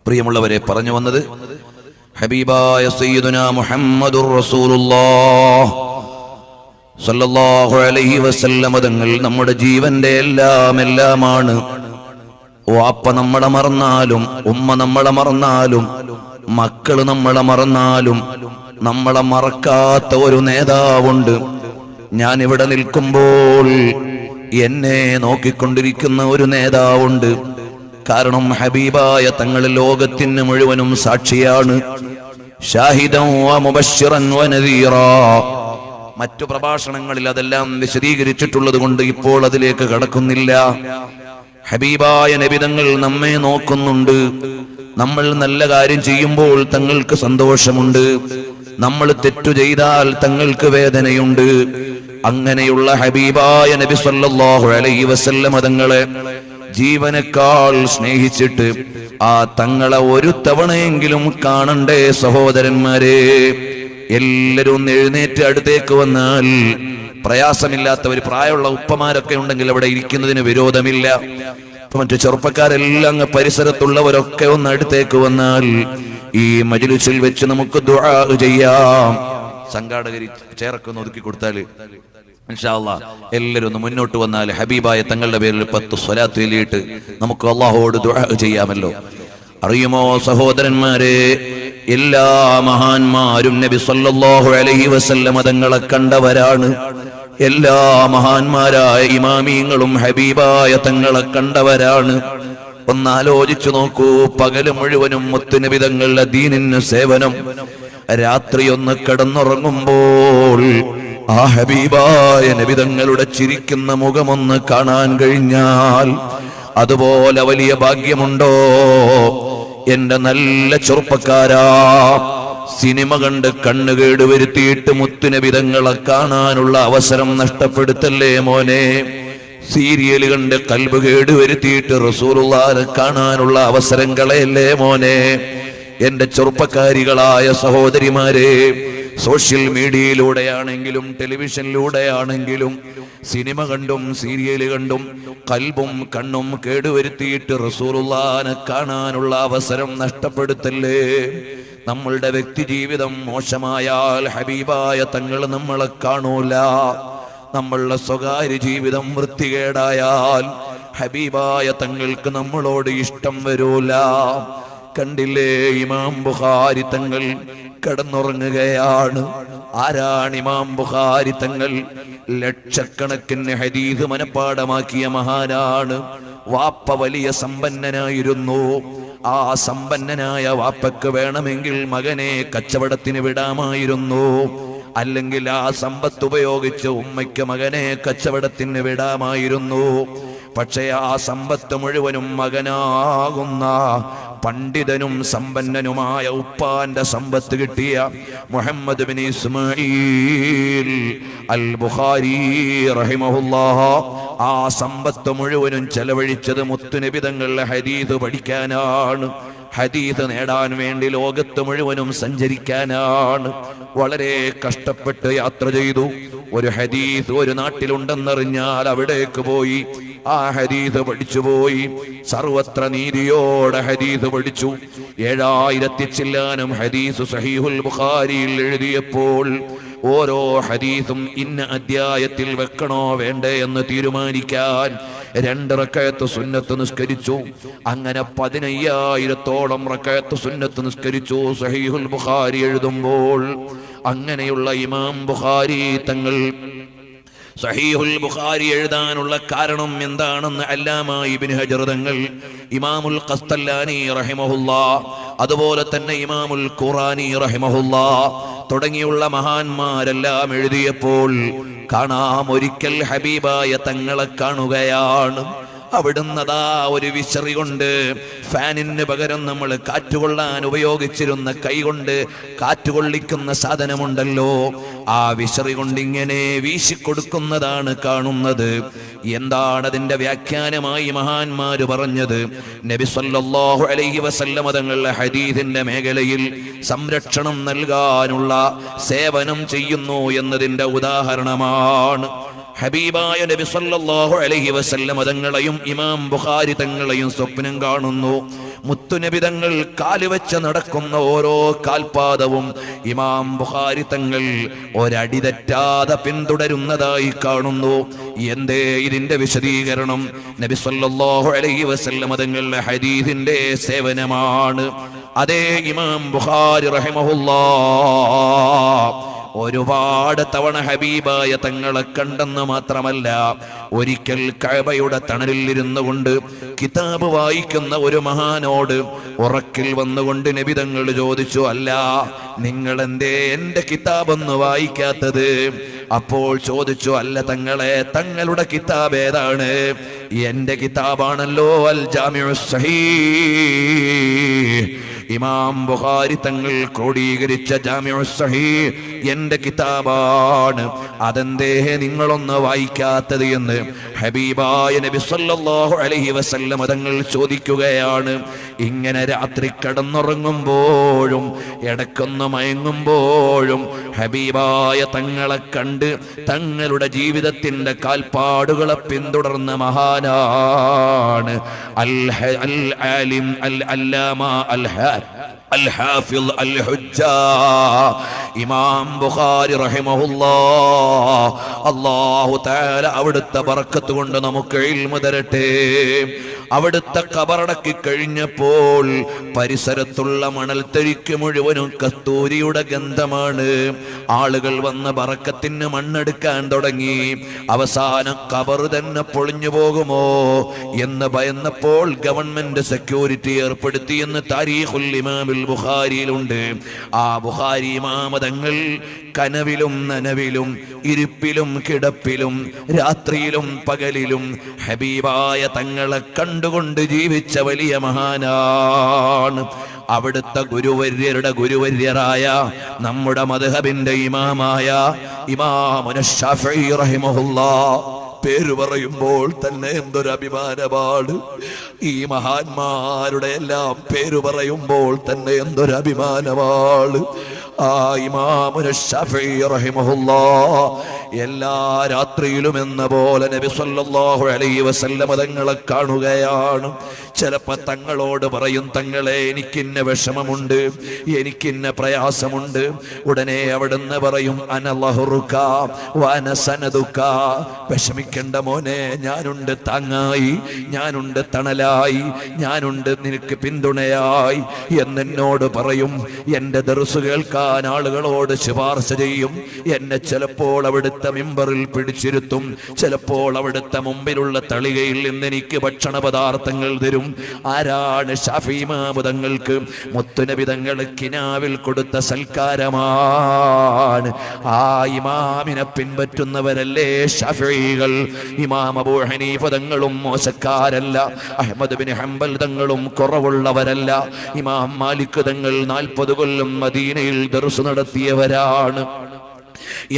പ്രിയമുള്ളവരെ, പറഞ്ഞു വന്നത് ഹബീബായ സയ്യിദുനാ മുഹമ്മദുർ റസൂലുള്ളാഹ് സല്ലല്ലാഹു അലൈഹി വസല്ലം തങ്ങൾ നമ്മുടെ ജീവന്റെ എല്ലാമാണ്. വാപ്പ നമ്മളെ മറന്നാലും, ഉമ്മ നമ്മളെ മറന്നാലും, മക്കള് നമ്മളെ മറന്നാലും നമ്മളെ മറക്കാത്ത ഒരു നേതാവുണ്ട്. ഞാൻ ഇവിടെ നിൽക്കുമ്പോൾ എന്നെ നോക്കിക്കൊണ്ടിരിക്കുന്ന ഒരു നേതാവുണ്ട്. കാരണം ഹബീബായ തങ്ങൾ ലോകത്തിന് മുഴുവനും സാക്ഷിയാണ്. ഷാഹിദൻ വ മുബശ്ശിറൻ വ നദീറാ. മറ്റു പ്രഭാഷണങ്ങളിൽ അതെല്ലാം വിശദീകരിച്ചിട്ടുള്ളത് കൊണ്ട് ഇപ്പോൾ അതിലേക്ക് കടക്കുന്നില്ല. ഹബീബായ നബി തങ്ങൾ നമ്മെ നോക്കുന്നുണ്ട്. നമ്മൾ നല്ല കാര്യം ചെയ്യുമ്പോൾ തങ്ങൾക്ക് സന്തോഷമുണ്ട്, നമ്മൾ തെറ്റു ചെയ്താൽ തങ്ങൾക്ക് വേദനയുണ്ട്. അങ്ങനെയുള്ള ഹബീബായ നബി സല്ലല്ലാഹു അലൈഹി വസല്ലം തങ്ങളെ ജീവനേക്കാൾ സ്നേഹിച്ചിട്ട് ആ തങ്ങളെ ഒരു തവണയെങ്കിലും കാണണ്ടേ സഹോദരന്മാരെ? എല്ലാവരും എഴുന്നേറ്റ് അടുത്തേക്ക് വന്നാൽ പ്രയാസമില്ലാത്തവർ, പ്രായമുള്ള ഉപ്പമാരൊക്കെ ഉണ്ടെങ്കിൽ അവിടെ ഇരിക്കുന്നതിന് വിരോധമില്ല. മറ്റു ചെറുപ്പക്കാരെല്ലാം പരിസരത്തുള്ളവരൊക്കെ ഒന്ന് അടുത്തേക്ക് വന്നാൽ ഈ മജ്‌ലിസിൽ വെച്ച് നമുക്ക് ദുആ ചെയ്യാം. സംഘാടകർ ചേർക്കെ ഒന്ന് ഒതുക്കി കൊടുത്താൽ ഇൻഷാ അല്ലാഹ് എല്ലാവരും ഒന്ന് മുന്നോട്ട് വന്നാൽ ഹബീബായ തങ്ങളുടെ പേരിൽ 10 സ്വലാത്ത് ചൊല്ലിയിട്ട് നമുക്ക് അല്ലാഹുവോട് ദുആ ചെയ്യാമല്ലോ. അറിയുമോ സഹോദരന്മാരെ, എല്ലാ മഹാന്മാരും നബി സല്ലല്ലാഹു അലൈഹി വസല്ലം തങ്ങളെ കണ്ടവരാണ്. എല്ലാ മഹാന്മാരായ ഇമാമീങ്ങളും ഹബീബായ തങ്ങളെ കണ്ടവരാണ്. ഒന്നാലോചിച്ചു നോക്കൂ, പകല് മുഴുവനും മുത്തുനബി തങ്ങളുടെ ദീനിന് സേവനം, രാത്രി ഒന്ന് കിടന്നുറങ്ങുമ്പോൾ ആ ഹബീബായ നബി തങ്ങളുടെ ചിരിക്കുന്ന മുഖമൊന്ന് കാണാൻ കഴിഞ്ഞാൽ അതുപോലെ വലിയ ഭാഗ്യമുണ്ടോ? എന്റെ നല്ല ചെറുപ്പക്കാരാ, സിനിമ കണ്ട് കണ്ണുകേട് വരുത്തിയിട്ട് മുത്തുനബി തങ്ങളെ കാണാനുള്ള അവസരം നഷ്ടപ്പെടുത്തല്ലേ മോനെ. സീരിയൽ കണ്ട് കൽബ് കേട് വരുത്തിയിട്ട് റസൂലുള്ളാഹിനെ കാണാനുള്ള അവസരം കളയല്ലേ മോനെ. എന്റെ ചെറുപ്പക്കാരികളായ സഹോദരിമാരെ, സോഷ്യൽ മീഡിയയിലൂടെയാണെങ്കിലും ടെലിവിഷനിലൂടെയാണെങ്കിലും സിനിമ കണ്ടും സീരിയൽ കണ്ടും കൽബും കണ്ണും കേടുവരുത്തിയിട്ട് റസൂലുള്ളാഹിനെ കാണാനുള്ള അവസരം നഷ്ടപ്പെടുത്തല്ലേ. നമ്മളുടെ വ്യക്തി ജീവിതം മോശമായാൽ ഹബീബായ തങ്ങൾ നമ്മളെ കാണൂല. നമ്മളുടെ സ്വകാര്യ ജീവിതം വൃത്തികേടായാൽ ഹബീബായ തങ്ങൾക്ക് നമ്മളോട് ഇഷ്ടം വരൂല. കണ്ടില്ലേ, ഇമാം ബുഖാരി തങ്ങൾ കിടന്നുറങ്ങുകയാണ്. ആരാണ് ഇമാം ബുഖാരി തങ്ങൾ? ലക്ഷക്കണക്കിന് ഹദീസ് മനപ്പാടമാക്കിയ മഹാനാണ്. വാപ്പ വലിയ സമ്പന്നനായിരുന്നു. ആ സമ്പന്നനായ വാപ്പക്ക് വേണമെങ്കിൽ മകനെ കച്ചവടത്തിന് വിടാമായിരുന്നു, അല്ലെങ്കിൽ ആ സമ്പത്ത് ഉപയോഗിച്ച് ഉമ്മയ്ക്ക് മകനെ കച്ചവടത്തിന് വിടാമായിരുന്നു. പക്ഷേ ആ സമ്പത്ത് മുഴുവനും മകനാകുന്ന പണ്ഡിതനും സമ്പന്നനുമായ ഉപ്പാന്റെ സമ്പത്ത് കിട്ടിയ മുഹമ്മദ് ബിൻ ഇസ്മായിൽ അൽ ബുഖാരി റഹിമഹുല്ലാഹ് ആ സമ്പത്ത് മുഴുവനും ചെലവഴിച്ചത് മുത്തുനബി തങ്ങളുടെ ഹദീസ് പഠിക്കാനാണ്, ഹദീസ് നേടാൻ വേണ്ടി ലോകത്ത് മുഴുവനും സഞ്ചരിക്കാനാണ്. വളരെ കഷ്ടപ്പെട്ട് യാത്ര ചെയ്തു. ഒരു ഹദീസ് ഒരു നാട്ടിലുണ്ടെന്നറിഞ്ഞാൽ അവിടേക്ക് പോയി ആ ഹദീസ് പഠിച്ചുപോയി. സർവത്ര നീതിയോടെ ഹദീസ് പഠിച്ചു. 7000 ചില്ലാനം ഹദീസ് സഹീഹുൽ ബുഖാരിയിൽ എഴുതിയപ്പോൾ ഓരോ ഹദീസും ഇന്ന അധ്യായത്തിൽ വെക്കണോ വേണ്ടേ എന്ന് തീരുമാനിക്കാൻ 2 റക്അത്ത് സുന്നത്ത് നിസ്കരിച്ചു. അങ്ങനെ 15000-ഓളം റക്അത്ത് സുന്നത്ത് നിസ്കരിച്ചു സഹീഹുൽ ബുഖാരി എഴുതുമ്പോൾ. അങ്ങനെയുള്ള ഇമാം ബുഖാരി തങ്ങൾ സഹീഹുൽ ബുഖാരി എഴുതാനുള്ള കാരണം എന്താണെന്ന് അല്ലാമ ഇബ്നു ഹജർ തങ്ങൾ, ഇമാമുൽ ഖസ്തല്ലാനി റഹിമഹുല്ലാഹ്, അതുപോലെ തന്നെ ഇമാമുൽ ഖുറാനി റഹിമഹുല്ലാഹ് തുടങ്ങിയുള്ള മഹാന്മാരെല്ലാം എഴുതിയപ്പോൾ കാണാം, ഒരിക്കൽ ഹബീബായ തങ്ങളെ കാണുകയാണ്. അവിടുന്ന് അതാ ഒരു വിശറി കൊണ്ട്, ഫാനിന് പകരം നമ്മൾ കാറ്റുകൊള്ളാൻ ഉപയോഗിച്ചിരുന്ന കൈകൊണ്ട് കാറ്റുകൊള്ളിക്കുന്ന സാധനമുണ്ടല്ലോ, ആ വിശറി കൊണ്ട് ഇങ്ങനെ വീശിക്കൊടുക്കുന്നതാണ് കാണുന്നത്. എന്താണ് അതിന്റെ വ്യാഖ്യാനമായി മഹാന്മാര് പറഞ്ഞത്? നബി സല്ലല്ലാഹു അലൈഹി വസല്ലം തങ്ങളുടെ ഹദീസിന്റെ മേഖലയിൽ സംരക്ഷണം നൽകാനുള്ള സേവനം ചെയ്യുന്നു എന്നതിന്റെ ഉദാഹരണമാണ്. ഹബീബായ നബി സല്ലല്ലാഹു അലൈഹി വസല്ലം തങ്ങളെയും ഇമാം ബുഖാരി തങ്ങളെയും സ്വപ്നം കാണുന്നു. മുത്തുനബി തങ്ങൾ കാലുവെച്ച് നടക്കുന്ന ഓരോ കാൽപാദവും ഇമാം ബുഖാരി തങ്ങൾ ഒരടി തെറ്റാതെ പിന്തുടരുന്നതായി കാണുന്നു. എന്തേ ഇതിന്റെ വിശദീകരണം? നബി സല്ലല്ലാഹു അലൈഹി വസല്ലം തങ്ങളുടെ ഹദീസിന്റെ സേവനമാണ്. അതേ ഇമാം ബുഖാരി റഹിമഹുല്ലാഹ് ഒരുപാട് തവണ ഹബീബായ തങ്ങളെ കണ്ടെന്ന് മാത്രമല്ല, ഒരിക്കൽ കഅബയുടെ തണലിൽ ഇരുന്നു കൊണ്ട് കിതാബ് വായിക്കുന്ന ഒരു മഹാനോട് ഉറക്കിൽ വന്നുകൊണ്ട് നബി തങ്ങൾ ചോദിച്ചു, അല്ല നിങ്ങൾ എന്തേ എന്റെ കിതാബൊന്ന് വായിക്കാത്തത്? അപ്പോൾ ചോദിച്ചു, അല്ല തങ്ങളെ, തങ്ങളുടെ കിതാബ് ഏതാണ്? എന്റെ കിതാബാണല്ലോ അൽ ജാമിഉസ് സഹീഹ്, ഇമാം ബുഖാരി തങ്ങൾ ക്രോഡീകരിച്ച ജാമിഉസ് സഹീഹ് എന്റെ കിതാബാണ്. അതെന്തേ നിങ്ങളൊന്ന് വായിക്കാത്തത് എന്ന് ഹബീബായ നബി സല്ലല്ലാഹു അലൈഹി വസല്ലം തങ്ങൾ ചോദിക്കുകയാണ്. ഇങ്ങനെ രാത്രി കിടന്നുറങ്ങുമ്പോഴും ഇടക്കൊന്ന് മയങ്ങുമ്പോഴും ഹബീബായ തങ്ങളെ കണ്ട് തങ്ങളുടെ ജീവിതത്തിന്റെ കാൽപ്പാടുകളെ പിന്തുടർന്ന മഹാനാണ് അൽ ആലിം അൽ അല്ലാമ അൽ ഹാഫിള് അൽ ഹുജ്ജ ഇമാം ബുഖാരി റഹിമഹുല്ലാഹ്. അല്ലാഹു തആല അവിടുത്തെ ബർക്കത്ത് കൊണ്ട് നമുക്ക് ഇൽമു തരട്ടെ. അവിടുത്തെ ഖബറടക്കി കഴിഞ്ഞപ്പോൾ പരിസരത്തുള്ള മണൽത്തരിക്ക് മുഴുവനും കസ്തൂരിയുടെ ഗന്ധമാണ്. ആളുകൾ വന്ന് ബറക്കത്തിന് മണ്ണെടുക്കാൻ തുടങ്ങി. അവസാനം ഖബർ തന്നെ പൊളിഞ്ഞു പോകുമോ എന്ന് ഭയന്നപ്പോൾ ഗവൺമെന്റ് സെക്യൂരിറ്റി ഏർപ്പെടുത്തിയെന്ന് താരീഖുൽ ഇമാമുൽ ബുഖാരിയിലുണ്ട്. ആ ബുഖാരി ഇമാം തങ്ങൾ കനവിലും നനവിലും ഇരിപ്പിലും കിടപ്പിലും രാത്രിയിലും പകലിലും ഹബീബായ തങ്ങളെ കണ്ടുകൊണ്ട് ജീവിച്ച വലിയ മഹാനാണ്. അവിടുത്തെ ഗുരുവര്യരുടെ ഗുരുവര്യരായ നമ്മുടെ മദ്ഹബിന്റെ ഇമാമായ ഇമാമുന ശാഫിഈ റഹിമഹുല്ലാഹ് പേര് പറയുമ്പോൾ തന്നെ എന്തൊരു അഭിമാനമാണ്. ഈ മഹാന്മാരുടെ എല്ലാം പേര് പറയുമ്പോൾ തന്നെ എന്തൊരു അഭിമാനമാണ്. ആ ഇമാമുന ശാഫിഈ റഹിമഹുല്ലാഹ് എല്ലാ രാത്രിയിലും എന്ന പോലെ നബി സല്ലല്ലാഹു അലൈഹി വസല്ലം തങ്ങളെ കാണുകയാണ്. ചിലപ്പോ തങ്ങളോട് പറയും, തങ്ങളെ എനിക്കിന്ന വിഷമമുണ്ട്, എനിക്കിന്ന പ്രയാസമുണ്ട്. ഉടനെ അവിടുന്ന് പറയും, അന ലഹറുക വഅന സനദുക, വിഷമിക്കണ്ട മോനെ, ഞാനുണ്ട് താങ്ങായി, ഞാനുണ്ട് തണലായി, ഞാനുണ്ട് നിനക്ക് പിന്തുണയായി എന്നോട് പറയും. എന്റെ ദർസ് കേൾക്കാൻ ആളുകളോട് ശുപാർശ ചെയ്യും. എന്നെ ചിലപ്പോൾ അവിടുത്തെ മിമ്പറിൽ പിടിച്ചിരുത്തും, ചിലപ്പോൾ അവിടുത്തെ മുമ്പിലുള്ള തളികയിൽ നിന്ന് എനിക്ക് ഭക്ഷണ പദാർത്ഥങ്ങൾ തരും. ആരാണ്? ശാഫിഈ ഇമാം തങ്ങൾക്ക് മുത്തുനബി തങ്ങൾ കിനാവിൽ കൊടുത്ത സൽക്കാരമാണ്. ആ ഇമാമിനെ പിൻപറ്റുന്നവരല്ലേ ശാഫിഈകൾ. ഇമാം അബൂ ഹനീഫ തങ്ങളും മോശക്കാരല്ല, അഹ്മദ് ബിൻ ഹംബൽ തങ്ങളും കുറവുള്ളവരല്ല. ഇമാം മാലിക് തങ്ങൾ 40 കൊല്ലം മദീനയിൽ ദർസ് നടത്തിയവരാണ്.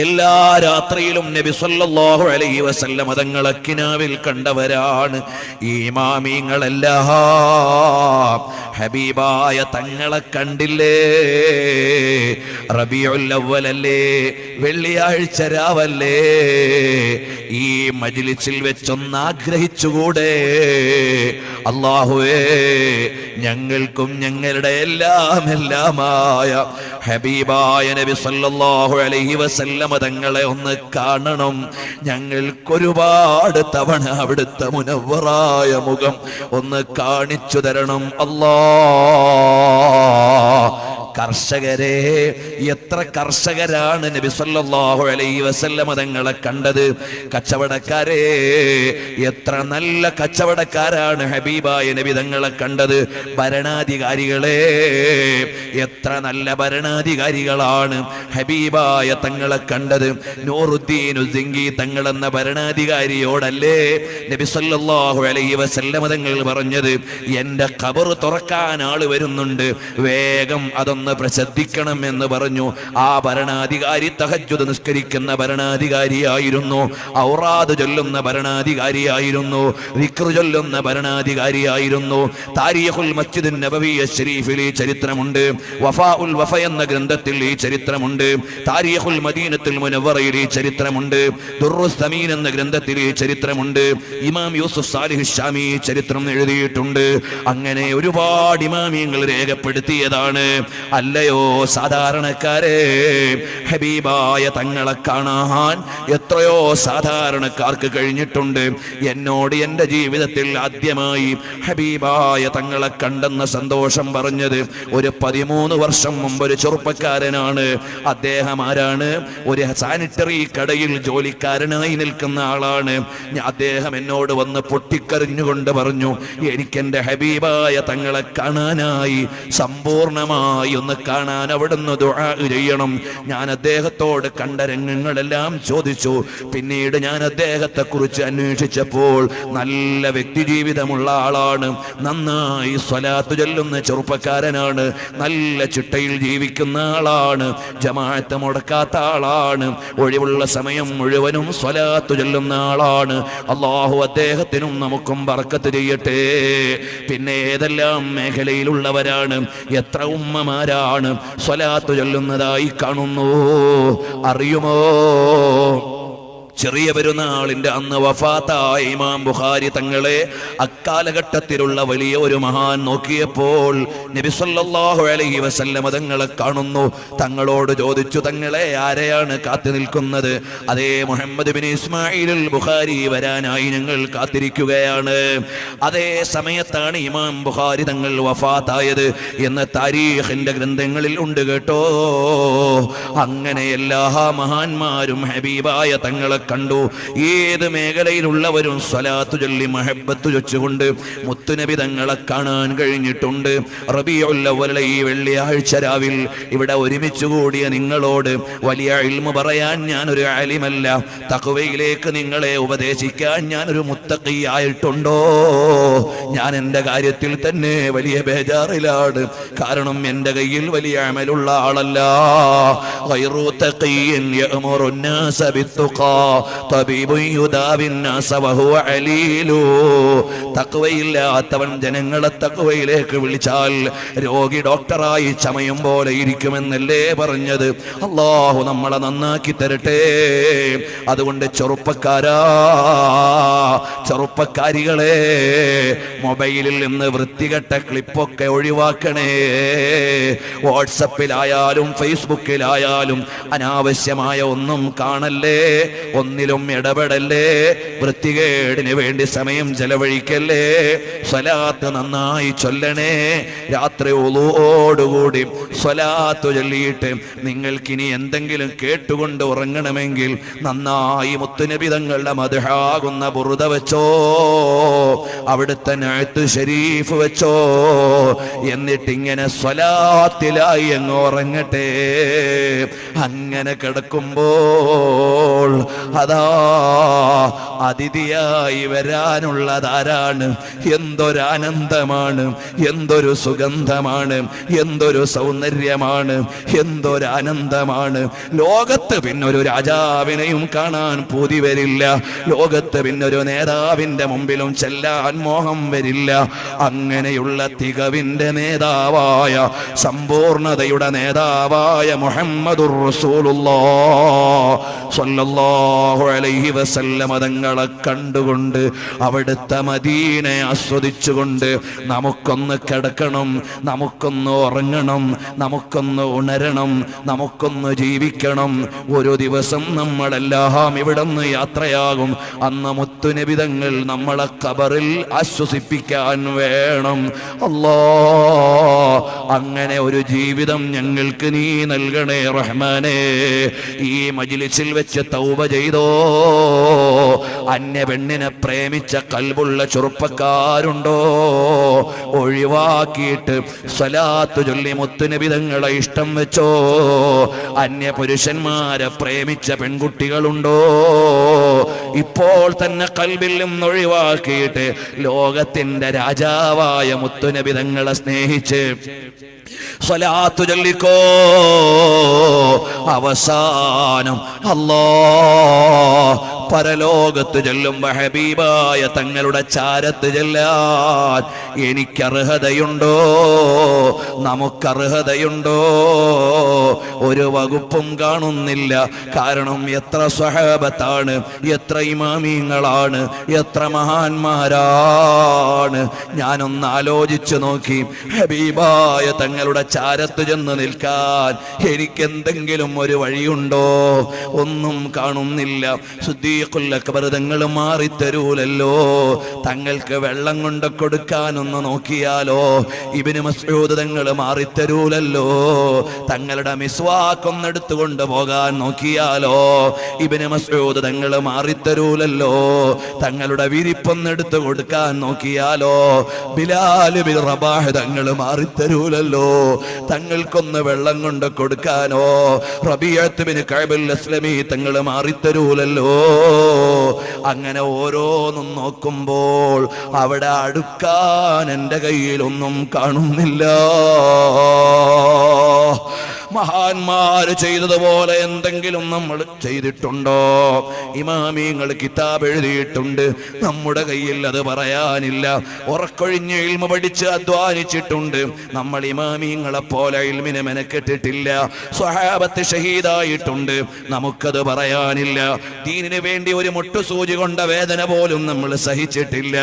എല്ലാ രാത്രിയിലും നബി സല്ലല്ലാഹു അലൈഹി വസല്ലം തങ്ങളെ കിനാവിൽ കണ്ടവരാണ്. ഈ ഇമാമിങ്ങളെല്ലാം ഹബീബായ തങ്ങളെ കണ്ടില്ലേ? റബീഉൽ അവ്വലല്ലേ, വെള്ളിയാഴ്ച രാവല്ലേ, ഈ മജ്ലിസിൽ വെച്ചൊന്ന് ആഗ്രഹിച്ചുകൂടെ? അല്ലാഹുവേ, ഞങ്ങൾക്കും ഞങ്ങളുടെ എല്ലാമായ ഹബീബായ നബി സല്ലല്ലാഹു അലൈഹി വസല്ലം തങ്ങളെ ഒന്ന് കാണണം. ഞങ്ങൾക്കൊരുപാട് തവണ അവിടുത്തെ മുനവ്വറായ മുഖം ഒന്ന് കാണിച്ചു തരണം അല്ലാഹ്. കർഷകരെ, എത്ര കർഷകരാണ് നബി സല്ലല്ലാഹു അലൈഹി വസല്ലം തങ്ങളെ കണ്ടത്. കച്ചവടക്കാരെ, എത്ര നല്ല കച്ചവടക്കാരാണ് ഹബീബായ നബി തങ്ങളെ കണ്ടത്. ഭരണാധികാരികളെ, എത്ര നല്ല ഭരണാധികാരികളാണ് ഹബീബായ തങ്ങളെ കണ്ടത്. നൂറുദ്ദീൻ സിംഗി തങ്ങൾ എന്ന ഭരണാധികാരിയോടല്ലേ നബി സല്ലല്ലാഹു അലൈഹി വസല്ലം തങ്ങൾ പറഞ്ഞത്, എന്റെ ഖബർ തുറക്കാൻ ആള് വരുന്നുണ്ട്, വേഗം അതൊന്ന് ശ്രദ്ധിക്കണം എന്ന് പറഞ്ഞു. ആ ഭരണാധികാരി തഹജ്ജുദ് നിസ്കരിക്കുന്ന ഭരണാധികാരിയായിരുന്നു, ഔറാദ് ചൊല്ലുന്ന ഭരണാധികാരിയായിരുന്നു, ദിക്ർ ചൊല്ലുന്ന ഭരണാധികാരിയായിരുന്നു. താരീഖുൽ മസ്ജിദ് നബവി ശരീഫിൽ ഈ ചരിത്രമുണ്ട്, വഫാഉൽ വഫ എന്ന ഗ്രന്ഥത്തിൽ ഈ ചരിത്രമുണ്ട്, താരീഖുൽ മദീനത്തുൽ മുനവ്വറയിൽ ഈ ചരിത്രമുണ്ട്, ദുർറുസ് സമീൻ എന്ന ഗ്രന്ഥത്തിൽ ഈ ചരിത്രമുണ്ട്, ഇമാം യൂസുഫ് സാലിഹ് ശാമി ഈ ചരിത്രം എഴുതിയിട്ടുണ്ട്. അങ്ങനെ ഒരുപാട് ഇമാമിയങ്ങൾ രേഖപ്പെടുത്തിയതാണ്. അല്ലയോ സാധാരണക്കാരെ, ഹബീബായ തങ്ങളെ കാണാൻ എത്രയോ സാധാരണക്കാർക്ക് കഴിഞ്ഞിട്ടുണ്ട്. എന്നോട് എൻ്റെ ജീവിതത്തിൽ ആദ്യമായി ഹബീബായ തങ്ങളെ കണ്ടെന്ന സന്തോഷം പറഞ്ഞത് ഒരു 13 വർഷം മുമ്പ് ഒരു ചെറുപ്പക്കാരനാണ്. അദ്ദേഹം ആരാണ്? ഒരു സാനിറ്ററി കടയിൽ ജോലിക്കാരനായി നിൽക്കുന്ന ആളാണ്. അദ്ദേഹം എന്നോട് വന്ന് പൊട്ടിക്കരഞ്ഞുകൊണ്ട് പറഞ്ഞു, എനിക്കെൻ്റെ ഹബീബായ തങ്ങളെ കാണാനായി, സമ്പൂർണമായി ഒന്ന് കാണാൻ അവിടുന്ന് ദുആ ചെയ്യണം. ഞാൻ അദ്ദേഹത്തോട് കണ്ട രംഗങ്ങളെല്ലാം ചോദിച്ചു. പിന്നീട് ഞാൻ അദ്ദേഹത്തെ കുറിച്ച് അന്വേഷിച്ചപ്പോൾ നല്ല വ്യക്തി ജീവിതമുള്ള ആളാണ്, നന്നായി സ്വലാത്ത് ചൊല്ലുന്ന ചെറുപ്പക്കാരനാണ്, നല്ല ചിട്ടയിൽ ജീവിക്കുന്ന ആളാണ്, ജമാഅത്ത് മുടക്കാത്ത ആളാണ്, ഒഴിവുള്ള സമയം മുഴുവനും സ്വലാത്ത് ചൊല്ലുന്ന ആളാണ്. അല്ലാഹു അദ്ദേഹത്തിനും നമുക്കും ബർക്കത്ത് ചെയ്യട്ടെ. പിന്നെ ഏതെല്ലാം മേഖലയിലുള്ളവരാണ്, എത്ര ഉമ്മമാരാണ് സ്വലാത്ത് ചൊല്ലുന്നതായി കാണുന്നു അറിയുമോ? ചെറിയ പെരുന്നാളിന്റെ അന്ന് വഫാത്തായ ഇമാം ബുഖാരി തങ്ങളെ അക്കാലഘട്ടത്തിലുള്ള വലിയ ഒരു മഹാൻ നോക്കിയപ്പോൾ നബി സല്ലല്ലാഹു അലൈഹി വസല്ലം തങ്ങളെ കാണുന്നു. തങ്ങളോട് ചോദിച്ചു, തങ്ങളെ ആരെയാണ് കാത്തു നിൽക്കുന്നത്? അതേ, മുഹമ്മദ് ബിൻ ഇസ്മായിൽ ബുഖാരി വരാനായി ഞങ്ങൾ കാത്തിരിക്കുകയാണ്. അതേ സമയത്താണ് ഇമാം ബുഖാരി തങ്ങൾ വഫാത്തായത് എന്ന് താരീഖിന്റെ ഗ്രന്ഥങ്ങളിൽ ഉണ്ട് കേട്ടോ. അങ്ങനെ എല്ലാ മഹാന്മാരും ഹബീബായ തങ്ങളെ കണ്ടു. ഏത് മേഖലയിലുള്ളവരും സ്വലാത്തു ചൊല്ലി മഹബ്ബത്ത് ചൊച്ചുകൊണ്ട് മുത്തുനബി തങ്ങളെ കാണാൻ കഴിഞ്ഞിട്ടുണ്ട്. റബീഉൽ അവ്വലിലെ ഈ വെള്ളിയാഴ്ച രാവിൽ ഇവിടെ ഒരുമിച്ച് കൂടിയ നിങ്ങളോട് വലിയ ഇൽമു പറയാൻ ഞാനൊരു ആലിമല്ല, തഖ്വയിലേക്ക് നിങ്ങളെ ഉപദേശിക്കാൻ ഞാനൊരു മുത്തഖി ആയിട്ടുണ്ടോ? ഞാൻ എൻ്റെ കാര്യത്തിൽ തന്നെ വലിയ ബേജാറിലാണ്. കാരണം എൻ്റെ കയ്യിൽ വലിയ അമലുള്ള ആളല്ല. ഗൈറു തഖിയ്യിൻ യഅ്മുറു الناس بالتقى طبيب يداوي الناس وهو عليل. തഖ്വയില്ലാത്തവൻ ജനങ്ങളെ തഖ്വയിലേക്ക് വിളിച്ചാൽ രോഗി ഡോക്ടറായി ചമയും പോലെ ഇരിക്കുമെന്നല്ലേ പറഞ്ഞത്? അല്ലാഹു നമ്മളെ നന്നാക്കി തരട്ടെ. അതുകൊണ്ട് ചെറുപ്പക്കാരികളെ, മൊബൈലിൽ നിന്ന് വൃത്തികെട്ട ക്ലിപ്പൊക്കെ ഒഴിവാക്കണേ. വാട്സപ്പിലായാലും ഫേസ്ബുക്കിലായാലും അനാവശ്യമായ ഒന്നും കാണല്ലേ, ഒന്നിലും ഇടപെടല്ലേ, വൃത്തികേടിന് വേണ്ടി സമയം ചെലവഴിക്കല്ലേ. സ്വലാത്ത് നന്നായി ചൊല്ലണേ. രാത്രി ഉളൂഓടുകൂടി സ്വലാത്ത് ചൊല്ലിയിട്ട് നിങ്ങൾക്കിനി എന്തെങ്കിലും കേട്ടുകൊണ്ട് ഉറങ്ങണമെങ്കിൽ നന്നായി മുത്തുനബി തങ്ങളുടെ മദ്ഹാകുന്ന ബുറുദ വെച്ചോ, അവിടുത്തെ നഅ്ത് ശരീഫ് വെച്ചോ. എന്നിട്ടിങ്ങനെ സ്വലാത്തിലായി അങ്ങ് ഉറങ്ങട്ടെ. അങ്ങനെ കിടക്കുമ്പോൾ അതാ അതിഥിയായി വരാനുള്ളതാരാണ്? എന്തൊരാനന്ദമാണ്, എന്തൊരു സുഗന്ധമാണ്, എന്തൊരു സൗന്ദര്യമാണ്, എന്തൊരാനന്ദമാണ്. ലോകത്ത് പിന്നൊരു രാജാവിനെയും കാണാൻ പൂതി വരില്ല, ലോകത്ത് പിന്നൊരു നേതാവിന്റെ മുമ്പിലും ചെല്ലാൻ മോഹം വരില്ല. അങ്ങനെയുള്ള തികവിന്റെ നേതാവായ, സമ്പൂർണതയുടെ നേതാവായ മുഹമ്മദുർ റസൂലുള്ളാഹ് സ്വല്ലല്ലാഹു അലൈഹി വസല്ലം തങ്ങളെ കണ്ടുകൊണ്ട് അവിടുത്തെ മദീനയെ ആസ്വദിച്ചുകൊണ്ട് നമുക്കൊന്ന് കിടക്കണം, നമുക്കൊന്ന് ഉറങ്ങണം, നമുക്കൊന്ന് ഉണരണം, നമുക്കൊന്ന് ജീവിക്കണം. ഒരു ദിവസം നമ്മളെല്ലാം ഇവിടുന്ന് യാത്രയാകും. അന്ന് മുത്തുനബി തങ്ങൾ നമ്മളെ ഖബറിൽ ആശ്വസിപ്പിക്കാൻ വേണം. അല്ലാഹ്, അങ്ങനെ ഒരു ജീവിതം ഞങ്ങൾക്ക് നീ നൽകണേ റഹ്മാനേ. ഈ മജ്ലിസിൽ വെച്ച് തൗബ ചെയ്തോ? അന്യ പെണ്ണിനെ പ്രേമിച്ച കൽബുള്ള ചെറുപ്പക്കാരുണ്ടോ? ഒഴിവാക്കിയിട്ട് സ്വലാത്ത് ചൊല്ലി മുത്തുനബി തങ്ങളെ ഇഷ്ടം വെച്ചോ? അന്യ പുരുഷന്മാരെ പ്രേമിച്ച പെൺകുട്ടികളുണ്ടോ? ഇപ്പോൾ തന്നെ കൽബിൽ നിന്ന് ഒഴിവാക്കിയിട്ട് ലോകത്തിന്റെ രാജാവായ മുത്തുനബി തങ്ങളെ സ്നേഹിച്ച് സ്വലാത്തു ചൊല്ലിക്കോ. അവസാനം അല്ലാ പരലോകത്ത് ചെല്ലുമ്പോ ഹബീബായ തങ്ങളുടെ ചാരത്ത് ചെല്ലാൻ എനിക്കർഹതയുണ്ടോ, നമുക്കർഹതയുണ്ടോ? ഒരു വകുപ്പും കാണുന്നില്ല. കാരണം എത്ര സ്വഹാബത്താണ്, എത്ര ഇമാമിങ്ങളാണ്, എത്ര മഹാന്മാരാണ്. ഞാനൊന്ന് ആലോചിച്ചു നോക്കി, ഹബീബായ തങ്ങളുടെ ചാരത്ത് ചെന്ന് നിൽക്കാൻ എനിക്കെന്തെങ്കിലും ഒരു വഴിയുണ്ടോ? ഒന്നും കാണുന്നില്ല. സിദ്ദീഖുൽ അക്ബർ തങ്ങൾ മാറിത്തരൂലല്ലോ. തങ്ങൾക്ക് വെള്ളം കൊണ്ട് കൊടുക്കാനൊന്ന് നോക്കിയാലോ? ഇബ്നു മസ്ഊദ് തങ്ങൾ മാറിത്തരൂലല്ലോ. തങ്ങളുടെ മിസ്വാക്കൊന്നെടുത്തു കൊണ്ടുപോകാൻ നോക്കിയാലോ? ഇബ്നു മസ്ഊദ് തങ്ങൾ മാറിത്തരൂലല്ലോ. തങ്ങളുടെ വിരിപ്പൊന്നെടുത്തു കൊടുക്കാൻ നോക്കിയാലോ? ബിലാൽ ബിൻ റബാഹ് തങ്ങൾ മാറിത്തരൂലല്ലോ. തങ്ങൾക്കൊന്ന് വെള്ളം കൊണ്ട് കൊടുക്കാനോ? റബീഅത്ത് ബിൻ കഅബ് അസ്ലമി തങ്ങൾ മാറിത്തരൂലല്ലോ. അങ്ങനെ ഓരോന്നും നോക്കുമ്പോൾ അവിടെ അടുക്കാൻ എൻ്റെ കയ്യിലൊന്നും കാണുന്നില്ല. മഹാന്മാര് ചെയ്തതുപോലെ എന്തെങ്കിലും നമ്മൾ ചെയ്തിട്ടുണ്ടോ? ഇമാമിങ്ങൾ കിതാബ് എഴുതിയിട്ടുണ്ട്, നമ്മുടെ കയ്യിൽ അത് പറയാനില്ല. ഉറക്കൊഴിഞ്ഞ് ഇൽമ പഠിച്ച് അധ്വാനിച്ചിട്ടുണ്ട്. നമ്മൾ ഇമാമിങ്ങളെ പോലെ ഇൽമിനെ മെനക്കെട്ടിട്ടില്ല. സ്വഹാബത്ത് ഷഹീദായിട്ടുണ്ട്, നമുക്കത് പറയാനില്ല. ദീനിന് വേണ്ടി ഒരു മുട്ടുസൂചി കൊണ്ട വേദന പോലും നമ്മൾ സഹിച്ചിട്ടില്ല.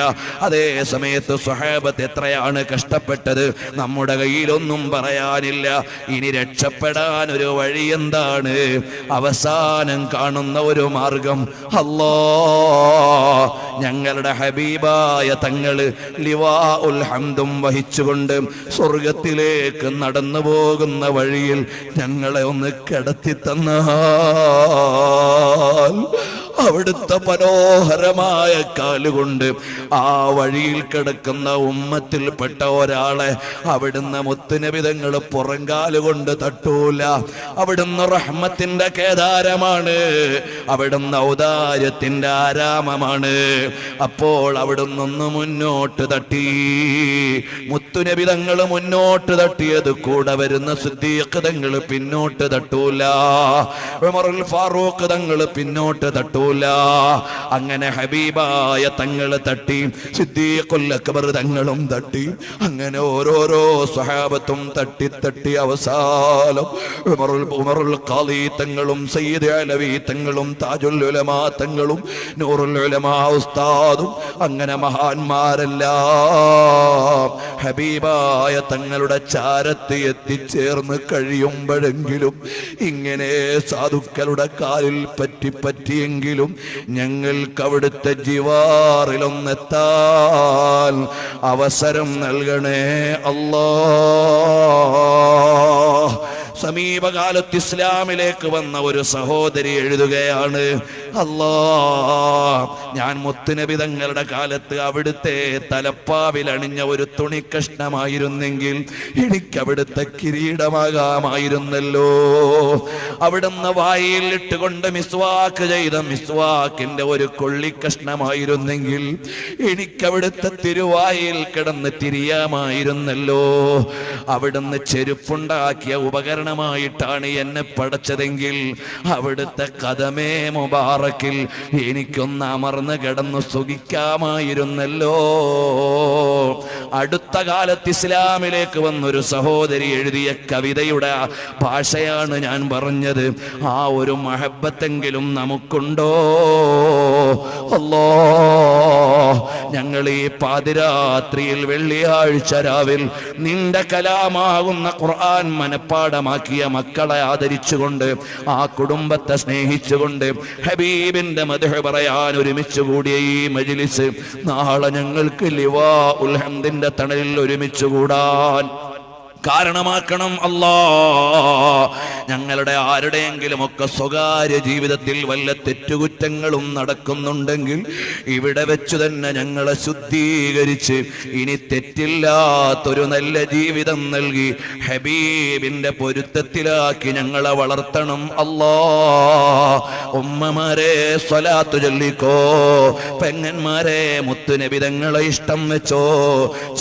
അതേ സമയത്ത് സ്വഹാബത്ത് എത്രയാണ് കഷ്ടപ്പെട്ടത്, നമ്മുടെ കയ്യിലൊന്നും പറയാനില്ല. ഇനി രക്ഷപ്പെടാൻ ഒരു വഴി എന്താണ്? അവസാനം കാണുന്ന ഒരു മാർഗം, അല്ലാഹ് ഞങ്ങളുടെ ഹബീബായ തങ്ങള് ലിവാഉൽ ഹംദും വഹിച്ചുകൊണ്ട് സ്വർഗത്തിലേക്ക് നടന്നു പോകുന്ന വഴിയിൽ ഞങ്ങളെ ഒന്ന് കിടത്തി തന്നാൽ അവിടുത്തെ മനോഹരമായ കാലുകൊണ്ട് ആ വഴിയിൽ കിടക്കുന്ന ഉമ്മത്തിൽപ്പെട്ട ഒരാളെ അവിടുന്ന് മുത്തുനബി തങ്ങൾ പുറങ്കാലുകൊണ്ട് തട്ടൂല. അവിടുന്ന് റഹ്മത്തിന്റെ കേദാരമാണ്, അവിടുന്ന് ഔദാര്യത്തിന്റെ ആരാമമാണ്. അപ്പോൾ അവിടുന്ന് മുന്നോട്ട് തട്ടി. മുത്തുനബി തങ്ങൾ മുന്നോട്ട് തട്ടിയത് കൂടെ വരുന്ന സിദ്ദീഖ് തങ്ങൾ പിന്നോട്ട് തട്ടൂല, ഉമറുൽ ഫാറൂഖ് തങ്ങൾ പിന്നോട്ട് തട്ടൂല. അങ്ങനെ ഹബീബായ തങ്ങൾ തട്ടി, സിദ്ദീഖുൽ അക്ബർ തങ്ങളും തട്ടി. അങ്ങനെ ഓരോരോ സ്വഹാബത്തും തട്ടി തട്ടി അവസാനം ഉമറുൽ ഖാദി തങ്ങളും സയ്യിദ് അലവി തങ്ങളും താജുൽ ഉലമാ തങ്ങളും നൂറുൽ ഉലമാ ഉസ്താദും അങ്ങനെ മഹാന്മാരെല്ലാം ഹബീബായ തങ്ങളുടെ ചാരത്ത് എത്തിച്ചേർന്ന് കഴിയുമ്പോഴെങ്കിലും ഇങ്ങനെ സാധുക്കളുടെ കാലിൽ പറ്റിയെങ്കിലും ഞങ്ങൾക്ക് അവിടുത്തെ ജിവാറിലൊന്നെത്താൻ അവസരം നൽകണേ അല്ലാഹ്. സമീപകാലത്ത് ഇസ്ലാമിലേക്ക് വന്ന ഒരു സഹോദരി എഴുതുകയാണ്, അല്ലാഹ് ഞാൻ മുത്തുനബി തങ്ങളുടെ കാലത്ത് അവിടുത്തെ തലപ്പാവിൽ അണിഞ്ഞ ഒരു തുണിക്കഷ്ണമായിരുന്നെങ്കിൽ എനിക്ക് അവിടുത്തെ കിരീടമാകാമായിരുന്നല്ലോ. അവിടുന്ന് വായിൽ ഇട്ടുകൊണ്ട് മിസ്വാക്ക് ചെയ്ത മിസ്വാക്കിന്റെ ഒരു കൊള്ളിക്കഷ്ണമായിരുന്നെങ്കിൽ എനിക്ക് അവിടുത്തെ തിരുവായിൽ കിടന്ന് തിരിയാമായിരുന്നല്ലോ. അവിടുന്ന് ചെരുപ്പുണ്ടാക്കിയ ഉപകരണമായിട്ടാണ് എന്നെ പടച്ചതെങ്കിൽ അവിടുത്തെ കദമേ മുബാറക്കിൽ എനിക്കൊന്ന് അമർന്ന് കിടന്നു സുഖിക്കാമായിരുന്നല്ലോ. അടുത്ത കാലത്ത് ഇസ്ലാമിലേക്ക് വന്നൊരു സഹോദരി എഴുതിയ കവിതയുടെ ഭാഷയാണ് ഞാൻ പറഞ്ഞത്. ആ ഒരു മഹബത്തെങ്കിലും നമുക്കുണ്ടോ? അല്ലാഹ് ഞങ്ങൾ ഈ പാതിരാത്രിയിൽ വെള്ളിയാഴ്ച രാവിൽ നിന്റെ കലാമാകുന്ന ഖുർആൻ മനപ്പാടമാക്കിയ മക്കളെ ആദരിച്ചുകൊണ്ട് ആ കുടുംബത്തെ സ്നേഹിച്ചുകൊണ്ട് ഹബീബിന്റെ മദ്ഹ് പറയാൻ ഒരുമിച്ച് കൂടിയ ഈ മജ്ലിസ് നാളെ ഞങ്ങൾക്ക് ലിവാഉൽ ഹംദിന്റെ തണലിൽ ഒരുമിച്ച് കൂടാൻ കാരണമാക്കണം അല്ലാഹ്. ഞങ്ങളുടെ ആരുടെയെങ്കിലും ഒക്കെ സ്വകാര്യ ജീവിതത്തിൽ വല്ല തെറ്റുകുറ്റങ്ങളും നടക്കുന്നുണ്ടെങ്കിൽ ഇവിടെ വെച്ച് തന്നെ ഞങ്ങളെ ശുദ്ധീകരിച്ച് ഇനി തെറ്റില്ലാത്തൊരു നല്ല ജീവിതം നൽകി ഹബീബിന്റെ പൊരുത്തത്തിലാക്കി ഞങ്ങളെ വളർത്തണം അല്ലാഹ്. ഉമ്മമാരെ സ്വലാത്ത് ചൊല്ലിക്കോ, പെങ്ങന്മാരെ മുത്തുനബി തങ്ങളെ ഇഷ്ടം വെച്ചോ,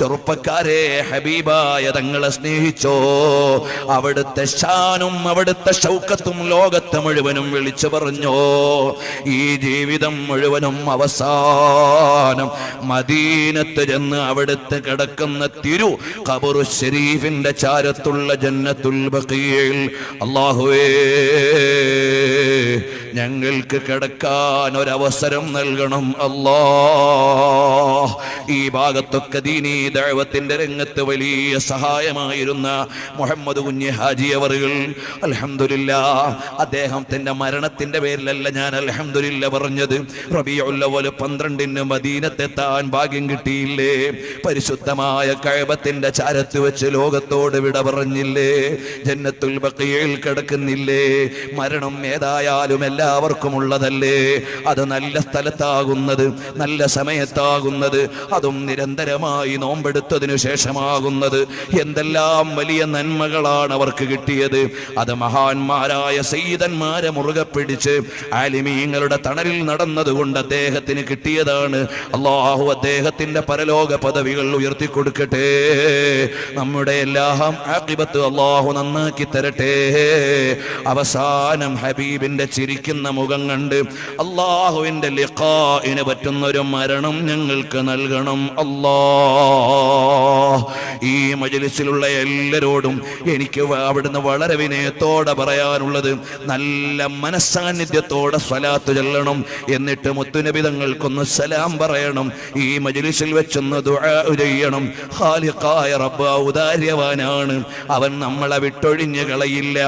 ചെറുപ്പക്കാരെ ഹബീബായ തങ്ങളെ സ്നേഹിച്ചോ അവിടുത്തെ ഷാനും അവിടുത്തെ ഷൗക്കത്തും ലോകത്തെ മുഴുവനും വിളിച്ചു പറഞ്ഞോ. ഈ ജീവിതം മുഴുവനും അവസാനം മദീനത്ത് ചെന്ന് അവിടുത്തെ കിടക്കുന്ന തിരു ഖബറു ശരീഫിന്റെ ചാരത്തുള്ള ജന്നത്തുൽ ബഖീൽ അല്ലാഹുവേ ഞങ്ങൾക്ക് കിടക്കാൻ ഒരവസരം നൽകണം അല്ലാഹ്. ഈ ഭാഗത്തൊക്കെ ദീനീ ദഅവത്തിന്റെ രംഗത്ത് വലിയ സഹായമായിരുന്ന മുഹമ്മദ് കുഞ്ഞി ഹാജി അവറുകൾ അൽഹംദുലില്ലാഹ് അദ്ദേഹത്തിന്റെ മരണത്തിന്റെ പേരിലല്ല ഞാൻ അൽഹംദുലില്ലാഹ് പറഞ്ഞത്. റബീഉൽ അവ്വൽ 12 മദീനത്തെത്താൻ ഭാഗ്യം കിട്ടിയില്ലേ? പരിശുദ്ധമായ കഅബത്തിന്റെ ചാരത്ത് വെച്ച് ലോകത്തോട് വിട പറഞ്ഞില്ലേ? ജന്നത്തുൽ ബഖീൽ കിടക്കുന്നില്ലേ? മരണം ഏതായാലും എല്ലാവർക്കും ഉള്ളതല്ലേ? അത് നല്ല സ്ഥലത്താകുന്നത്, നല്ല സമയത്താകുന്നത്, അതും നിരന്തരമായി നോമ്പെടുത്തതിനു ശേഷമാകുന്നത്. എന്തെല്ലാം വലിയ നന്മകളാണ് അവർക്ക് കിട്ടിയത്. അത് മഹാന്മാരായ സയ്യിദന്മാരെ മുറുകെ പിടിച്ച് ആലിമീങ്ങളുടെ തണലിൽ നടന്നതുകൊണ്ട് അദ്ദേഹത്തിന് കിട്ടിയതാണ്. അല്ലാഹു അദ്ദേഹത്തിന്റെ പരലോക പദവികൾ ഉയർത്തി കൊടുക്കട്ടെ. നമ്മുടെ എല്ലാം ആഖിബത്ത് അല്ലാഹു നന്നാക്കി തരട്ടെ. അവസാനം ഹബീബിന്റെ ചിരിക്കുന്ന മുഖം കണ്ട് അല്ലാഹുവിന്റെ ലിഖാഇന് പറ്റുന്നൊരു മരണം ഞങ്ങൾക്ക് നൽകണം അല്ലാഹ്. ഈ മജ്ലിസിലുള്ള എല്ലാവരോടും എനിക്ക് അവിടുന്ന് വളരെ വിനയത്തോടെ പറയാനുള്ളത്, നല്ല മനസ്സാന്നിധ്യത്തോടെ സ്വലാത്ത് ചൊല്ലണം. എന്നിട്ട് മുത്തുനബി തങ്ങൾക്കൊന്ന് സലാം പറയണം. ഈ മജ്ലിസിൽ വെച്ചൊന്ന് ദുആ ചെയ്യണം. ഖാലിഖായ റബ്ബ് ഔദാര്യവാനാണ്. അവൻ നമ്മളെ വിട്ടൊഴിഞ്ഞു കളയില്ല.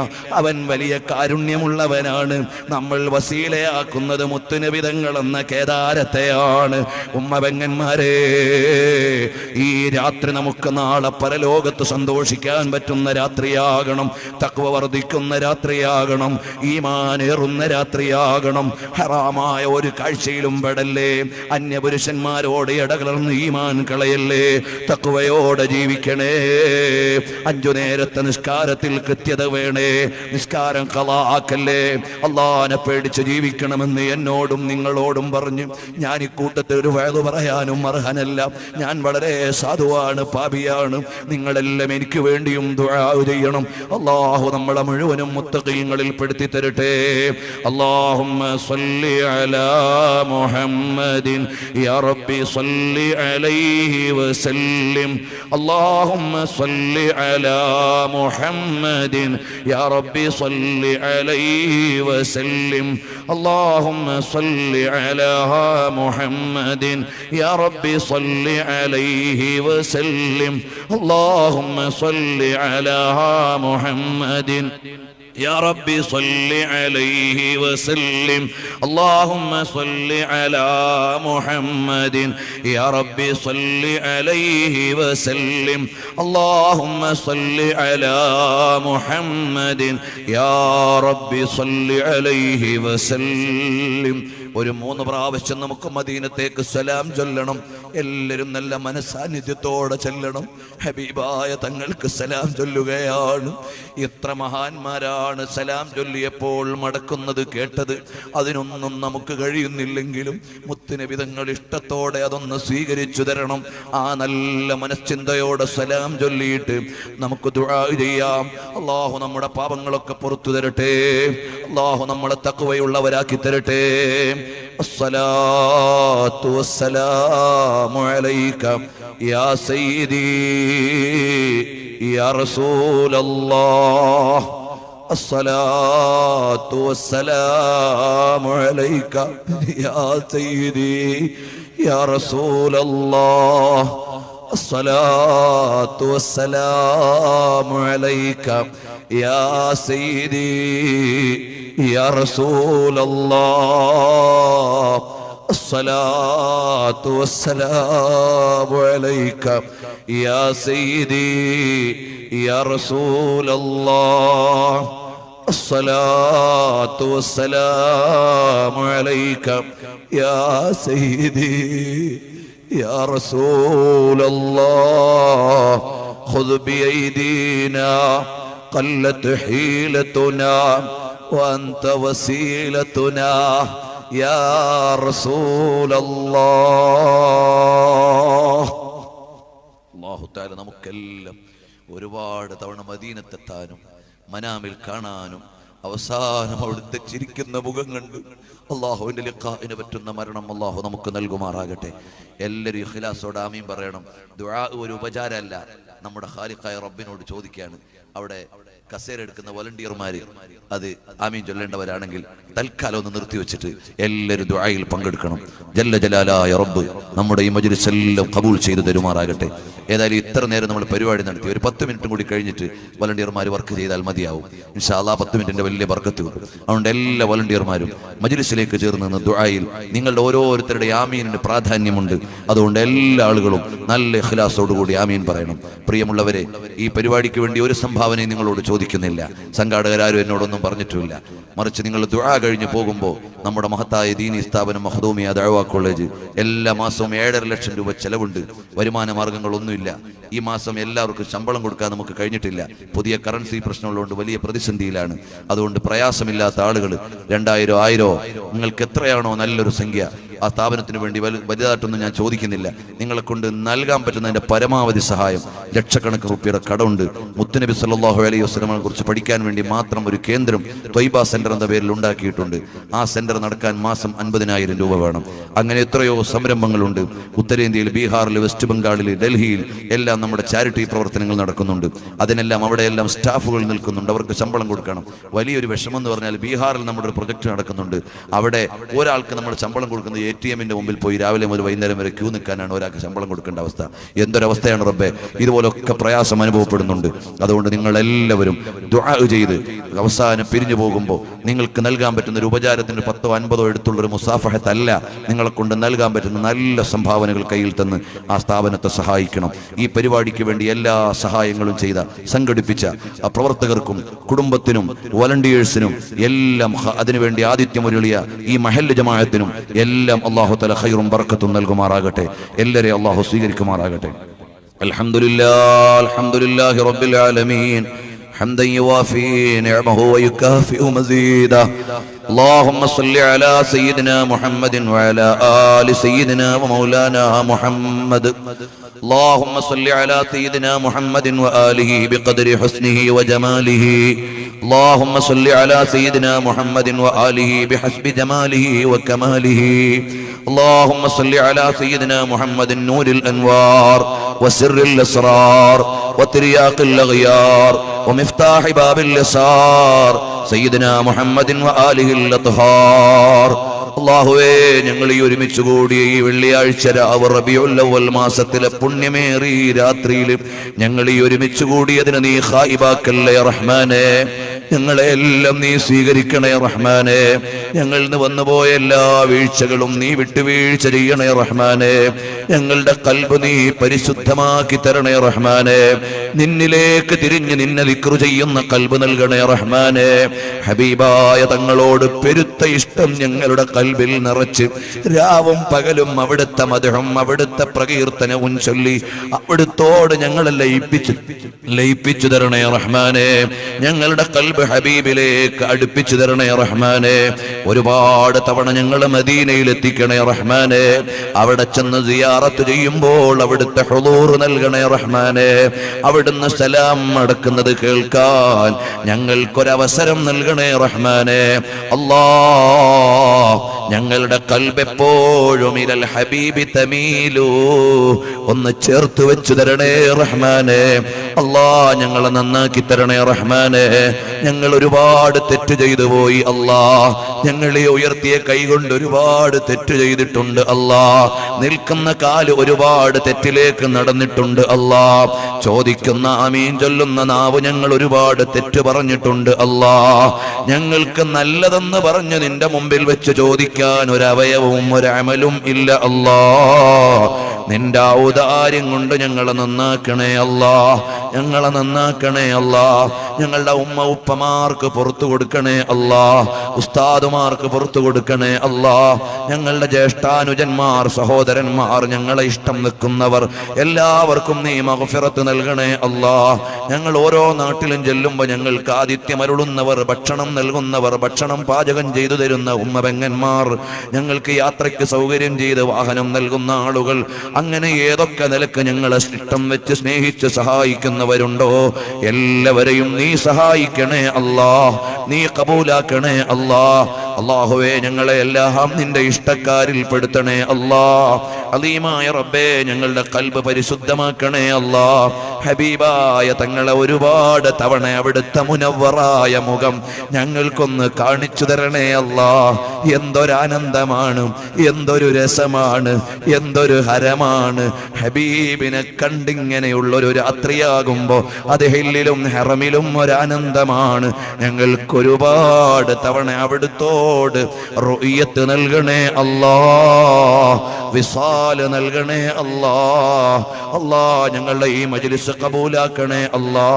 അവൻ വലിയ കാരുണ്യമുള്ളവനാണ്. നമ്മൾ വസീലയാക്കുന്നത് മുത്തുനബി തങ്ങൾ എന്ന കേദാരത്തെയാണ്. ഉമ്മബെങ്ങന്മാരെ, ഈ രാത്രി നമുക്ക് നാളെ പരലോകത്ത് സന്തോഷിക്കാൻ പറ്റുന്ന രാത്രിയാകണം. തഖ്വ വർദ്ധിക്കുന്ന രാത്രിയാകണം. ഈമാനേറുന്ന രാത്രിയാകണം. ഹറാമായ ഒരു കാഴ്ചയിലും പെടല്ലേ. അന്യപുരുഷന്മാരോട് ഇടകലർന്ന് ഈമാൻ കളയല്ലേ. തഖ്വയോടെ ജീവിക്കണേ. 5 നേരത്തെ നിസ്കാരത്തിൽ കൃത്യത വേണേ. നിസ്കാരം ഖളാ ആക്കല്ലേ. അല്ലാഹനെ പേടിച്ച് ജീവിക്കണമെന്ന് എന്നോടും നിങ്ങളോടും പറഞ്ഞു. ഞാൻ ഇക്കൂട്ടത്തിൽ ഒരു വഅദ് പറയാനും അർഹനല്ല. ഞാൻ വളരെ സാധുവാണ്, പാപിയാണ്. നിങ്ങളെല്ലാം എനിക്ക് വേണ്ടിയും ദുആ ചെയ്യണം. അല്ലാഹു നമ്മളെ മുഴുവനും മുത്തഖീങ്ങളിൽ പെടുത്തി തരട്ടെ. അല്ലാഹുമ്മ സ്വല്ലി അലാ മുഹമ്മദിൻ യാ റബ്ബി സ്വല്ലി അലൈഹി വസല്ലിം. അല്ലാഹുമ്മ സ്വല്ലി അലാ മുഹമ്മദിൻ യാ റബ്ബി സ്വല്ലി അലൈഹി വസല്ലിം. അല്ലാഹുമ്മ സ്വല്ലി അലാ മുഹമ്മദിൻ യാ റബ്ബി സ്വല്ലി അലൈഹി വസല്ലിം. അല്ലാഹുമ്മ സ്വല്ലി അലാ മുഹമ്മദിൻ يا ربي صل عليه وسلم. اللهم صل على محمد يا ربي صل عليه وسلم. اللهم صل على محمد يا ربي صل عليه وسلم. ഒരു 3 പ്രാവശ്യം നമുക്ക് മദീനത്തേക്ക് സലാം ചൊല്ലണം. എല്ലാവരും നല്ല മനസാന്നിധ്യത്തോടെ ചൊല്ലണം. ഹബീബായ തങ്ങൾക്ക് സലാം ചൊല്ലുകയാണ്. എത്ര മഹാന്മാരാണ് സലാം ചൊല്ലിയപ്പോൾ മടക്കുന്നത് കേട്ടത്. അതിനൊന്നും നമുക്ക് കഴിയുന്നില്ലെങ്കിലും മുത്തുനബി തങ്ങൾ ഇഷ്ടത്തോടെ അതൊന്ന് സ്വീകരിച്ചു തരണം. ആ നല്ല മനശ്ചിന്തയോടെ സലാം ചൊല്ലിയിട്ട് നമുക്ക് ദുആ ചെയ്യാം. അല്ലാഹു നമ്മുടെ പാപങ്ങളൊക്കെ പുറത്തു തരട്ടെ. അല്ലാഹു നമ്മളെ തഖ്വയുള്ളവരാക്കി തരട്ടെ. അസ്സലാത്തു വസ്സലാമു അലൈക യാ സയ്യിദി യാ റസൂലല്ലാഹ്. الصلاة والسلام عليك يا سيدي يا رسول الله. الصلاة والسلام عليك يا سيدي يا رسول الله. الصلاة والسلام عليك يا سيدي يا رسول الله. الصلاة والسلام عليك يا سيدي يا رسول الله. خذ بأيدينا قلت حيلتنا وأنت وسيلتنا يا رسول الله. الله تعالى നമുക്കെല്ലാം ഒരുപാട് തവണ മദീനത്തെത്താനും മനാമിൽ കാണാനും അവസാനം അവിടുത്തെ ചിരിക്കുന്ന മുഖം കണ്ട് അള്ളാഹുവിന്റെ ലിഖാഇന് പറ്റുന്ന മരണം അള്ളാഹു നമുക്ക് നൽകുമാറാകട്ടെ. എല്ലാവരും ഇഖ്ലാസോടെ ആമീൻ പറയണം. ദുആ ഒരു ഉപചാരമല്ല, നമ്മുടെ ഖാലിഖായ റബ്ബിനോട് ചോദിക്കുകയാണ്. അവിടെ കസേര എടുക്കുന്ന വോളണ്ടിയർമാര് അത് ആമീൻ ചൊല്ലേണ്ടവരാണെങ്കിൽ തൽക്കാലം ഒന്ന് നിർത്തിവെച്ചിട്ട് എല്ലാവരും ദുആയിൽ പങ്കെടുക്കണം. ജല്ല ജലാലായ റബ്ബ് നമ്മുടെ ഈ മജ്‌ലിസ് എല്ലാം ഖബൂൽ ചെയ്തു തരുമാറാകട്ടെ. ഏതായാലും ഇത്ര നേരം നമ്മൾ പരിപാടി നടത്തി, ഒരു 10 മിനിറ്റും കൂടി കഴിഞ്ഞിട്ട് വോളണ്ടിയർമാർ വർക്ക് ചെയ്താൽ മതിയാവും. ഇൻഷാ അല്ലാഹ് 10 മിനിറ്റിന്റെ വലിയ ബർക്കത്ത് കിട്ടും. അതുകൊണ്ട് എല്ലാ വോളണ്ടിയർമാരും മജ്‌ലിസിലേക്ക് ചേർന്ന് നിന്ന് ദുആയിൽ നിങ്ങളുടെ ഓരോരുത്തരുടെ ആമീനിന് പ്രാധാന്യമുണ്ട്. അതുകൊണ്ട് എല്ലാ ആളുകളും നല്ല ഇഖ്ലാസോടുകൂടി ആമീൻ പറയണം. പ്രിയമുള്ളവരെ, ഈ പരിപാടിക്ക് വേണ്ടി ഒരു സംഭാവനയും നിങ്ങളോട് ചോദിക്കുന്നില്ല. സംഘാടകരാരും എന്നോടൊന്നും പറഞ്ഞിട്ടുമില്ല. മറിച്ച് നിങ്ങൾ ദുആ കഴിഞ്ഞ് പോകുമ്പോൾ നമ്മുടെ മഹത്തായ ദീനി സ്ഥാപനം മഖ്ദൂമിയ ദഅവാ കോളേജ് എല്ലാ മാസവും 7.5 ലക്ഷം രൂപ ചെലവുണ്ട്. വരുമാന മാർഗങ്ങളൊന്നുമില്ല. ഈ മാസം എല്ലാവർക്കും ശമ്പളം കൊടുക്കാൻ നമുക്ക് കഴിഞ്ഞിട്ടില്ല. പുതിയ കറൻസി പ്രശ്നമുള്ളതുകൊണ്ട് വലിയ പ്രതിസന്ധിയിലാണ്. അതുകൊണ്ട് പ്രയാസമില്ലാത്ത ആളുകൾ 2000 1000 നിങ്ങൾക്ക് എത്രയാണോ നല്ലൊരു സംഖ്യ, ആ സ്ഥാപനത്തിന് വേണ്ടി വലുതായിട്ടൊന്നും ഞാൻ ചോദിക്കുന്നില്ല. നിങ്ങളെ കൊണ്ട് നൽകാൻ പറ്റുന്നതിന്റെ പരമാവധി സഹായം. ലക്ഷക്കണക്കിന് റുപ്യയുടെ കടമുണ്ട്. മുത്തുനബി സല്ലല്ലാഹു അലൈഹി വസല്ലമയെ കുറിച്ച് പഠിക്കാൻ വേണ്ടി മാത്രം ഒരു കേന്ദ്രം ത്വയ്ബ സെന്റർ എന്ന പേരിൽ ഉണ്ടാക്കിയിട്ടുണ്ട്. ആ സെന്റർ നടക്കാൻ മാസം 50,000 രൂപ വേണം. അങ്ങനെ എത്രയോ സംരംഭങ്ങളുണ്ട്. ഉത്തരേന്ത്യയിൽ, ബീഹാറിൽ, വെസ്റ്റ് ബംഗാളിൽ, ഡൽഹിയിൽ എല്ലാം നമ്മുടെ ചാരിറ്റി പ്രവർത്തനങ്ങൾ നടക്കുന്നുണ്ട്. അതിനെല്ലാം അവിടെയെല്ലാം സ്റ്റാഫുകൾ നിൽക്കുന്നുണ്ട്. അവർക്ക് ശമ്പളം കൊടുക്കണം. വലിയൊരു വിഷമം എന്ന് പറഞ്ഞാൽ ബീഹാറിൽ നമ്മുടെ ഒരു പ്രൊജക്ട് നടക്കുന്നുണ്ട്. അവിടെ ഒരാൾക്ക് നമ്മൾ ശമ്പളം കൊടുക്കുന്നത് ATM-ന്റെ മുമ്പിൽ പോയി രാവിലെ മുതൽ വൈകുന്നേരം വരെ ക്യൂ നിൽക്കാനാണ് ഒരാൾക്ക് ശമ്പളം കൊടുക്കേണ്ട അവസ്ഥ. എന്തൊരവസ്ഥയാണ് റബ്ബേ! ഇതുപോലൊക്കെ പ്രയാസം അനുഭവപ്പെടുന്നുണ്ട്. അതുകൊണ്ട് നിങ്ങളെല്ലാവരും ദുആ ചെയ്ത് അവസാനം പിരിഞ്ഞു പോകുമ്പോൾ നിങ്ങൾക്ക് നൽകാൻ പറ്റുന്ന ഒരു ഉപചാരത്തിന് 10 50 എടുത്തുള്ളൊരു മുസാഫഹത്തല്ല, നിങ്ങളെ കൊണ്ട് നൽകാൻ പറ്റുന്ന നല്ല സംഭാവനകൾ കയ്യിൽ തന്ന് ആ സ്ഥാപനത്തെ സഹായിക്കണം. ഈ പരിപാടിക്ക് വേണ്ടി എല്ലാ സഹായങ്ങളും ചെയ്ത സംഘടിപ്പിച്ച ആ പ്രവർത്തകർക്കും കുടുംബത്തിനും വോളണ്ടിയേഴ്സിനും എല്ലാം അതിനുവേണ്ടി ആതിഥ്യമൊരുളിയ ഈ മഹല്ല് ജമാഅത്തിനും എല്ലാം അല്ലാഹു തആല ഖൈറും ബർക്കത്തും നൽകുമാറാകട്ടെ. എല്ലാവരെയും അല്ലാഹു സ്വീകരിക്കുമാറാകട്ടെ. അൽഹംദുലില്ലാഹി റബ്ബിൽ ആലമീൻ حمدا يوافي نعمه ويكافئ مزيده. اللهم صل على سيدنا محمد وعلى آل سيدنا ومولانا محمد. اللهم صل على سيدنا محمد وآله بقدر حسنه وجماله. اللهم صل على سيدنا محمد وآله بحسب جماله وكماله. اللهم صل على سيدنا محمد نور الأنوار وسر الأسرار وترياق الأغيار ومفتاح باب اليسار سيدنا محمد وآله الأطهار. അല്ലാഹുവേ, ഞങ്ങൾ ഈ ഒരുമിച്ച് കൂടിയ ഈ വെള്ളിയാഴ്ച രാവ് റബീഉൽ അവ്വൽ മാസത്തിലെ പുണ്യമേറിയ രാത്രിയിൽ ഞങ്ങൾ ഈ ഒരുമിച്ച് കൂടിയതിന് നീ ഖായിബാക്കല്ലേ റഹ്മാനേ. ഞങ്ങളെല്ലാം നീ സ്വീകരിക്കണേ റഹ്മാനേ. ഞങ്ങളിൽ നിന്ന് വന്നുപോയ എല്ലാ വീഴ്ചകളും നീ വിട്ടുവീഴ്ച ചെയ്യണേ റഹ്മാനേ. ഞങ്ങളുടെ ഖൽബ് നീ പരിശുദ്ധമാക്കി തരണേ റഹ്മാനേ. നിന്നിലേക്ക് തിരിഞ്ഞ് നിന്നെ ദിക്ർ ചെയ്യുന്ന ഖൽബ് നൽകണേ റഹ്മാനേ. ഹബീബായ തങ്ങളോട് പെരുത്ത ഇഷ്ടം ഞങ്ങളുടെ ഖൽബിൽ നിറച്ച് രാവും പകലും അവിടുത്തെ മദ്ഹും അവിടുത്തെ പ്രകീർത്തനവും ചൊല്ലി അവിടുത്തോട് ഞങ്ങളെ ലയിപ്പിച്ചു തരണേ റഹ്മാനേ. ഞങ്ങളുടെ ഖൽബ് ഹബീബിലേക്ക് അടുപ്പിച്ചു തരണേ റഹ്മാനേ. ഒരുപാട് തവണ ഞങ്ങൾ മദീനയിൽ എത്തിക്കണേ റഹ്മാനേ. അവിടെ ചെന്ന് സിയാറത്ത് ചെയ്യുമ്പോൾ അവിടുത്തെ ഹുളൂർ നൽകണേ റഹ്മാനേ. അവിടുന്ന് സലാം അടക്കുന്നത് കേൾക്കാൻ ഞങ്ങൾക്കൊരവസരം നൽകണേ റഹ്മാനേ. അല്ലാഹ്, ഞങ്ങളുടെ ഖൽബ് എപ്പോഴും ഇലൽ ഹബീബി തമീലു ഒന്ന് ചേർത്ത് വെച്ചു തരണേ റഹ്മാനേ. അല്ലാഹ്, ഞങ്ങളെ നന്നാക്കി തരണേ റഹ്മാനേ. ഞങ്ങൾ ഒരുപാട് തെറ്റ് ചെയ്തു പോയി അല്ലാഹ്. ഞങ്ങളെ ഉയർത്തിയ കൈകൊണ്ട് ഒരുപാട് തെറ്റ് ചെയ്തിട്ടുണ്ട് അല്ലാഹ്. നിൽക്കുന്ന കാല് ഒരുപാട് തെറ്റിലേക്ക് നടന്നിട്ടുണ്ട് അല്ലാഹ്. ചോദിക്കുന്ന ആമീൻ ചൊല്ലുന്ന നാവ് ഞങ്ങൾ ഒരുപാട് തെറ്റ് പറഞ്ഞിട്ടുണ്ട് അല്ലാഹ്. ഞങ്ങൾക്ക് നല്ലതെന്ന് പറഞ്ഞു നിന്റെ മുമ്പിൽ വെച്ച് ചോദിക്കാൻ ഒരവയവവും ഒരമലും ഇല്ല അല്ലാഹ്. നിന്റെ ഔദാര്യം കൊണ്ട് ഞങ്ങളെ നന്നാക്കണേ അല്ലാഹ്. ഞങ്ങളെ നന്നാക്കണേ അല്ലാഹ്. ഞങ്ങളുടെ ഉമ്മ ഉപ്പമാർക്ക് പുറത്തു കൊടുക്കണേ അല്ലാ, ഉസ്താദുമാർക്ക് പുറത്തു കൊടുക്കണേ അല്ലാ, ഞങ്ങളുടെ ജ്യേഷ്ഠാനുജന്മാർ സഹോദരന്മാർ ഞങ്ങളെ ഇഷ്ടം നിൽക്കുന്നവർ എല്ലാവർക്കും നീ മഗ്ഫിറത്ത് നൽകണേ അല്ലാ. ഞങ്ങൾ ഓരോ നാട്ടിലും ചെല്ലുമ്പോൾ ഞങ്ങൾക്ക് ആതിഥ്യമരുളുന്നവർ, ഭക്ഷണം നൽകുന്നവർ, ഭക്ഷണം പാചകം ചെയ്തു തരുന്ന ഉമ്മപെങ്ങന്മാർ, ഞങ്ങൾക്ക് യാത്രയ്ക്ക് സൗകര്യം ചെയ്ത് വാഹനം നൽകുന്ന ആളുകൾ, അങ്ങനെ ഏതൊക്കെ നിലക്ക് ഞങ്ങളെ ഇഷ്ടം വെച്ച് സ്നേഹിച്ച് സഹായിക്കുന്നവരുണ്ടോ എല്ലാവരെയും നീ സഹായിക്കണേ അല്ലാ, നീ കബൂലാക്കണേ അല്ലാ. അല്ലാഹുവേ ഞങ്ങളെ എല്ലാം നിന്റെ ഇഷ്ടക്കാരിൽ പെടുത്തണേ അല്ലാ. അലീമായ റബ്ബേ ഞങ്ങളുടെ ഖൽബ് പരിശുദ്ധമാക്കണേ അല്ലാ. ഹബീബായ തങ്ങളെ ഒരുപാട് തവണ അവിടുത്തെ മുനവ്വറായ മുഖം ഞങ്ങൾക്കൊന്ന് കാണിച്ചു തരണേ അല്ലാ. എന്തൊരാനന്ദമാണ്, എന്തൊരു രസമാണ്, എന്തൊരു ഹരമാണ് ഹബീബിനെ കണ്ടിങ്ങനെയുള്ളൊരു രാത്രിയാകുമ്പോ അത് ഹില്ലിലും ഹറമിലും ഒരാനന്ദമാണ്. ഞങ്ങൾക്കൊരുപാട് തവണ അവിടുത്തോട് റുഇയത്ത് നൽകണേ അല്ലാ, വിസാല് നൽകണേ അല്ലാ. അല്ലാ ഞങ്ങളുടെ ഈ മജ്ലിസ് കബൂലാക്കണേ അല്ലാ.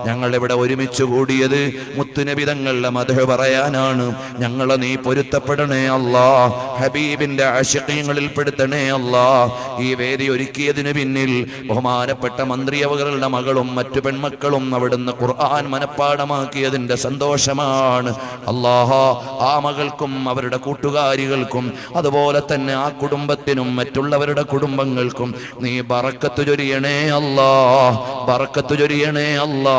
ഞങ്ങൾ ഇവിടെ ഒരുമിച്ച് കൂടിയത് മുത്തുനബി തങ്ങളുടെ മദ്ഹ് പറയാനാണ്. ഞങ്ങളെ നീ പൊരുത്തപ്പെടണേ അല്ലാ, ഹബീബിന്റെ ആശിഖീങ്ങളിൽ പെടുത്തണേ അല്ലാ. ഈ വേദി ഒരുക്കിയതിന് പിന്നിൽ ബഹുമാനപ്പെട്ട മന്ത്രിയവകളുടെ മകളും മറ്റു പെൺമക്കളും അവിടുന്ന് ഖുർആൻ മനപ്പാടമാക്കിയതിന്റെ സന്തോഷമാണ്. അല്ലാഹ് ആ മകൾക്കും അവരുടെ കൂട്ടുകാരികൾക്കും അതുപോലെ തന്നെ ആ കുടുംബത്തിനും മറ്റുള്ളവരുടെ കുടുംബങ്ങൾക്കും നീ ബറക്കത്ത് ചൊരിയണേ അല്ലാ, ബറക്കത്ത് ചൊരിയണേ അല്ലാ.